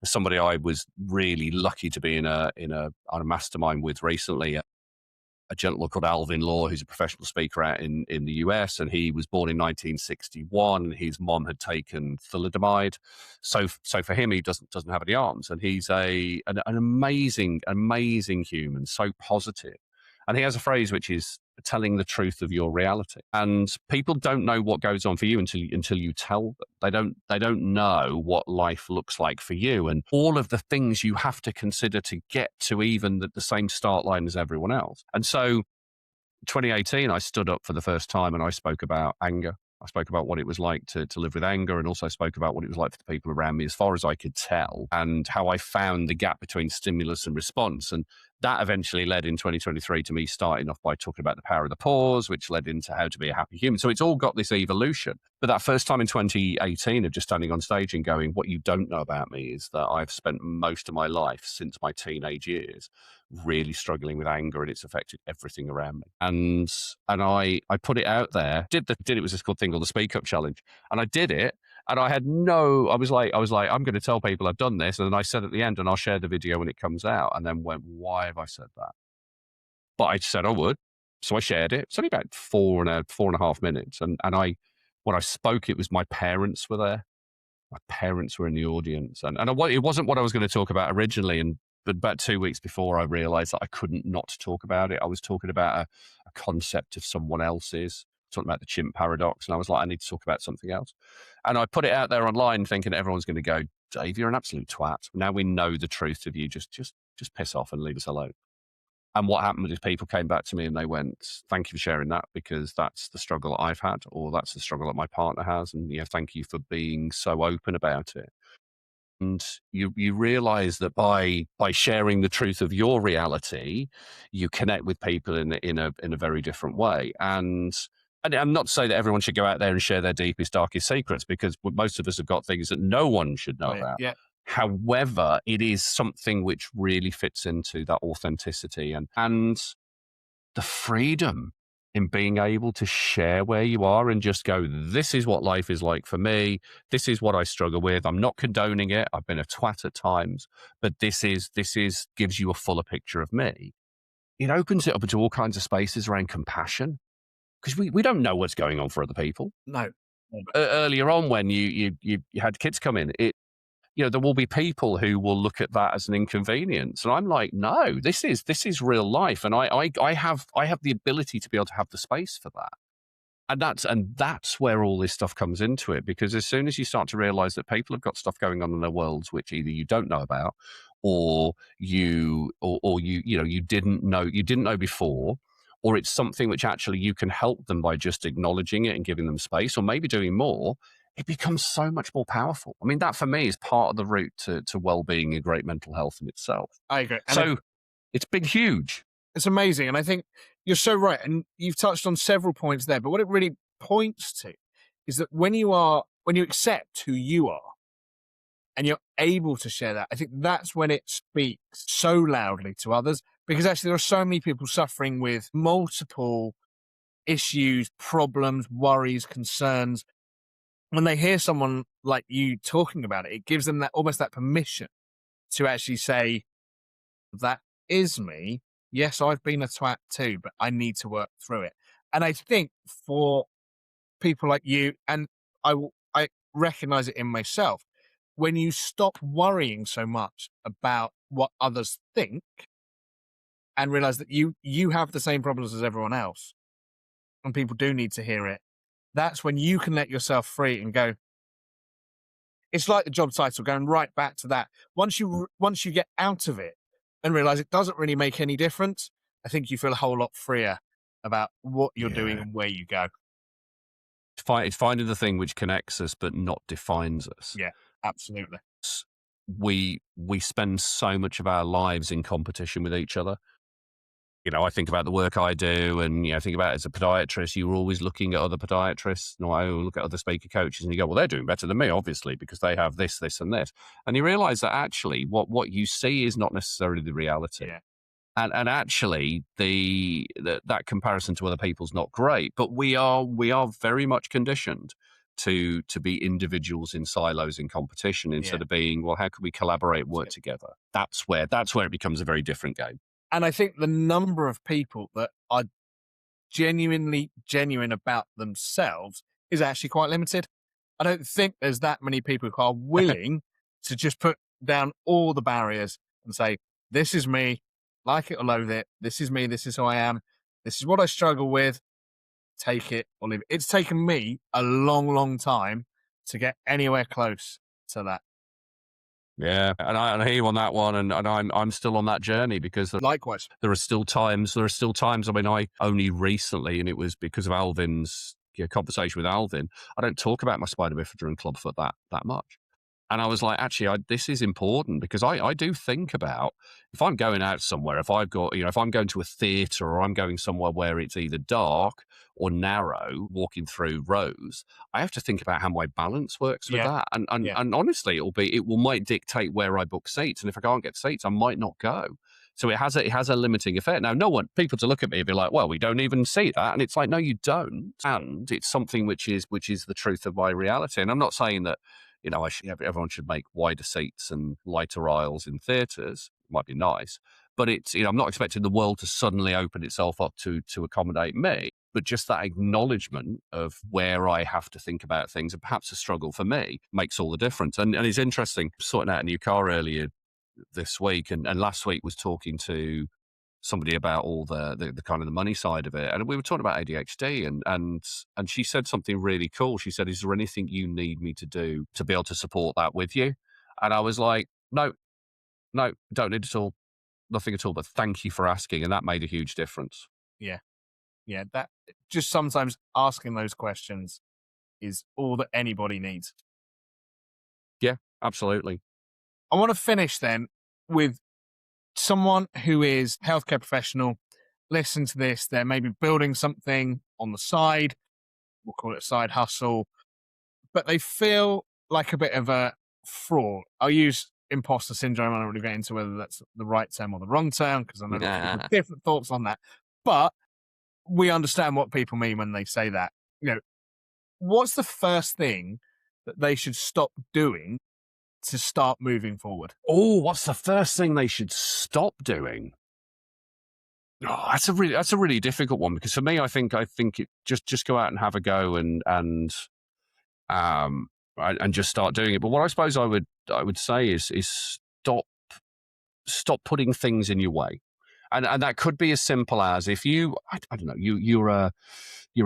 somebody I was really lucky to be on a mastermind with recently, a gentleman called Alvin Law, who's a professional speaker out in the US, and he was born in 1961. His mom had taken thalidomide, so for him, he doesn't have any arms, and he's an amazing human, so positive. And he has a phrase which is telling the truth of your reality. And people don't know what goes on for you until you tell them. They don't know what life looks like for you, and all of the things you have to consider to get to even the same start line as everyone else. And so 2018, I stood up for the first time and I spoke about anger. I spoke about what it was like to live with anger, and also spoke about what it was like for the people around me, as far as I could tell, and how I found the gap between stimulus and response. And that eventually led in 2023 to me starting off by talking about the power of the pause, which led into how to be a happy human. So it's all got this evolution. But that first time in 2018 of just standing on stage and going, what you don't know about me is that I've spent most of my life since my teenage years really struggling with anger, and it's affected everything around me. And I put it out there, did it was this cool thing called the Speak Up Challenge. And I did it. And I was like, I'm going to tell people I've done this. And then I said at the end, and I'll share the video when it comes out, and then went, why have I said that? But I said I would. So I shared it. It's only about 4.5 minutes. And when I spoke, it was my parents were there. My parents were in the audience. And it wasn't what I was going to talk about originally. But about 2 weeks before, I realized that I couldn't not talk about it. I was talking about a concept of someone else's, talking about the chimp paradox. And I was like, I need to talk about something else. And I put it out there online thinking everyone's going to go, Dave, you're an absolute twat. Now we know the truth of you. Just piss off and leave us alone. And what happened is people came back to me and they went, thank you for sharing that, because that's the struggle that I've had, or that's the struggle that my partner has. And yeah, thank you for being so open about it. And you realize that by sharing the truth of your reality, you connect with people in a very different way. And I'm not to say that everyone should go out there and share their deepest, darkest secrets, because most of us have got things that no one should know about. Yeah. However, it is something which really fits into that authenticity and the freedom in being able to share where you are and just go, this is what life is like for me. This is what I struggle with. I'm not condoning it. I've been a twat at times, but this gives you a fuller picture of me. It opens it up into all kinds of spaces around compassion, because we don't know what's going on for other people. No. Earlier on, when you had kids come in, there will be people who will look at that as an inconvenience. And I'm like, no, this is real life. And I have the ability to be able to have the space for that. And that's where all this stuff comes into it, because as soon as you start to realize that people have got stuff going on in their worlds which either you don't know about, or you didn't know before, or it's something which actually you can help them by just acknowledging it and giving them space, or maybe doing more, it becomes so much more powerful. I mean, that for me is part of the route to well-being and great mental health in itself. I agree. And it's been huge. It's amazing. And I think you're so right. And you've touched on several points there, but what it really points to is that when you accept who you are and you're able to share that, I think that's when it speaks so loudly to others, because actually there are so many people suffering with multiple issues, problems, worries, concerns. When they hear someone like you talking about it, it gives them almost that permission to actually say, that is me. Yes, I've been a twat too, but I need to work through it. And I think for people like you, and I recognize it in myself, when you stop worrying so much about what others think and realize that you have the same problems as everyone else and people do need to hear it, that's when you can let yourself free and go. It's like the job title, going right back to that. Once you get out of it and realize it doesn't really make any difference, I think you feel a whole lot freer about what you're doing and where you go. It's finding the thing which connects us but not defines us. Yeah, absolutely. We spend so much of our lives in competition with each other. I think about the work I do, and think about it as a podiatrist. You're always looking at other podiatrists. I look at other speaker coaches, and you go, "Well, they're doing better than me, obviously, because they have this, this, and this." And you realise that actually, what you see is not necessarily the reality. Yeah. And actually, that comparison to other people's not great. But we are very much conditioned to be individuals in silos in competition instead of being, well, how can we collaborate, work together? That's where it becomes a very different game. And I think the number of people that are genuine about themselves is actually quite limited. I don't think there's that many people who are willing to just put down all the barriers and say, this is me, like it or loathe it. This is me. This is who I am. This is what I struggle with. Take it or leave it. It's taken me a long, long time to get anywhere close to that. Yeah, and I hear you on that one, and I'm still on that journey because likewise there are still times. I mean, I only recently, and it was because of Alvin's conversation with Alvin. I don't talk about my spina bifida and clubfoot that much, and I was like, actually, this is important because I do think about if I'm going out somewhere, if I've got if I'm going to a theatre or I'm going somewhere where it's either dark or narrow, walking through rows, I have to think about how my balance works with that. And honestly, it might dictate where I book seats. And if I can't get seats, I might not go. So it has a limiting effect. Now, people to look at me and be like, well, we don't even see that. And it's like, no, you don't. And it's something which is the truth of my reality. And I'm not saying that, everyone should make wider seats and lighter aisles in theatres. It might be nice. But it's, I'm not expecting the world to suddenly open itself up to accommodate me. But just that acknowledgement of where I have to think about things, and perhaps a struggle for me, makes all the difference. And it's interesting, sorting out a new car earlier this week, and last week was talking to somebody about all the kind of the money side of it. And we were talking about ADHD, and she said something really cool. She said, is there anything you need me to do to be able to support that with you? And I was like, no, don't need it all. Nothing at all, but thank you for asking. And that made a huge difference. Yeah, that just sometimes asking those questions is all that anybody needs. Yeah, absolutely. I want to finish then with someone who is a healthcare professional. Listen to this. They're maybe building something on the side. We'll call it a side hustle, but they feel like a bit of a fraud. I'll use imposter syndrome. I don't really get into whether that's the right term or the wrong term because I know people have different thoughts on that. But we understand what people mean when they say that. What's the first thing that they should stop doing to start moving forward? Oh, what's the first thing they should stop doing? Oh, that's a really difficult one because for me, I think it just go out and have a go and just start doing it. But what I suppose I would say is stop putting things in your way. And that could be as simple as if I don't know, you're a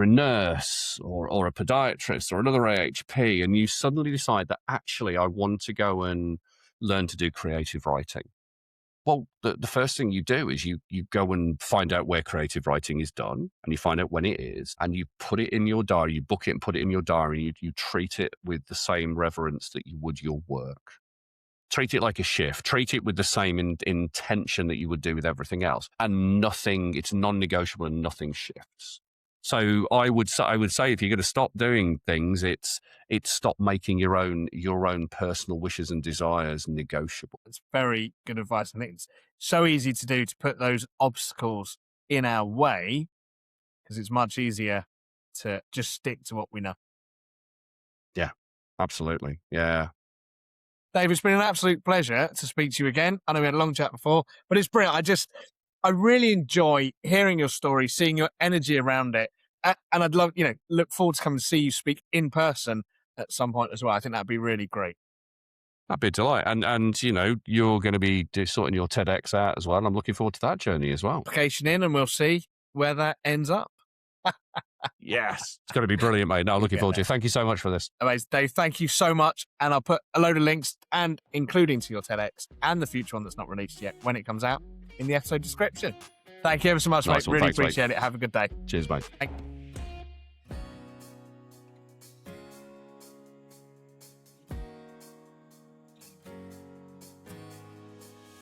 nurse or a podiatrist or another AHP, and you suddenly decide that actually I want to go and learn to do creative writing. Well, the first thing you do is you go and find out where creative writing is done, and you find out when it is, and you put it in your diary, you book it and put it in your diary, you treat it with the same reverence that you would your work. Treat it like a shift. Treat it with the same intention that you would do with everything else. And it's non-negotiable and nothing shifts. So I would say if you're going to stop doing things, it's stop making your own personal wishes and desires negotiable. It's very good advice. I think it's so easy to do, to put those obstacles in our way, because it's much easier to just stick to what we know. Yeah, absolutely. Yeah. Dave, it's been an absolute pleasure to speak to you again. I know we had a long chat before, but it's brilliant. I really enjoy hearing your story, seeing your energy around it. And I'd love, look forward to coming to see you speak in person at some point as well. I think that'd be really great. That'd be a delight. And you're going to be sorting your TEDx out as well. And I'm looking forward to that journey as well. Application in, and we'll see where that ends up. Yes. It's going to be brilliant, mate. No, looking forward to it. Thank you so much for this. Amazing, Dave. Thank you so much. And I'll put a load of links, and including to your TEDx and the future one that's not released yet when it comes out, in the episode description. Thank you ever so much, Nice mate. one. Really Thanks, mate. appreciate it. Have a good day. Cheers, mate. Thank-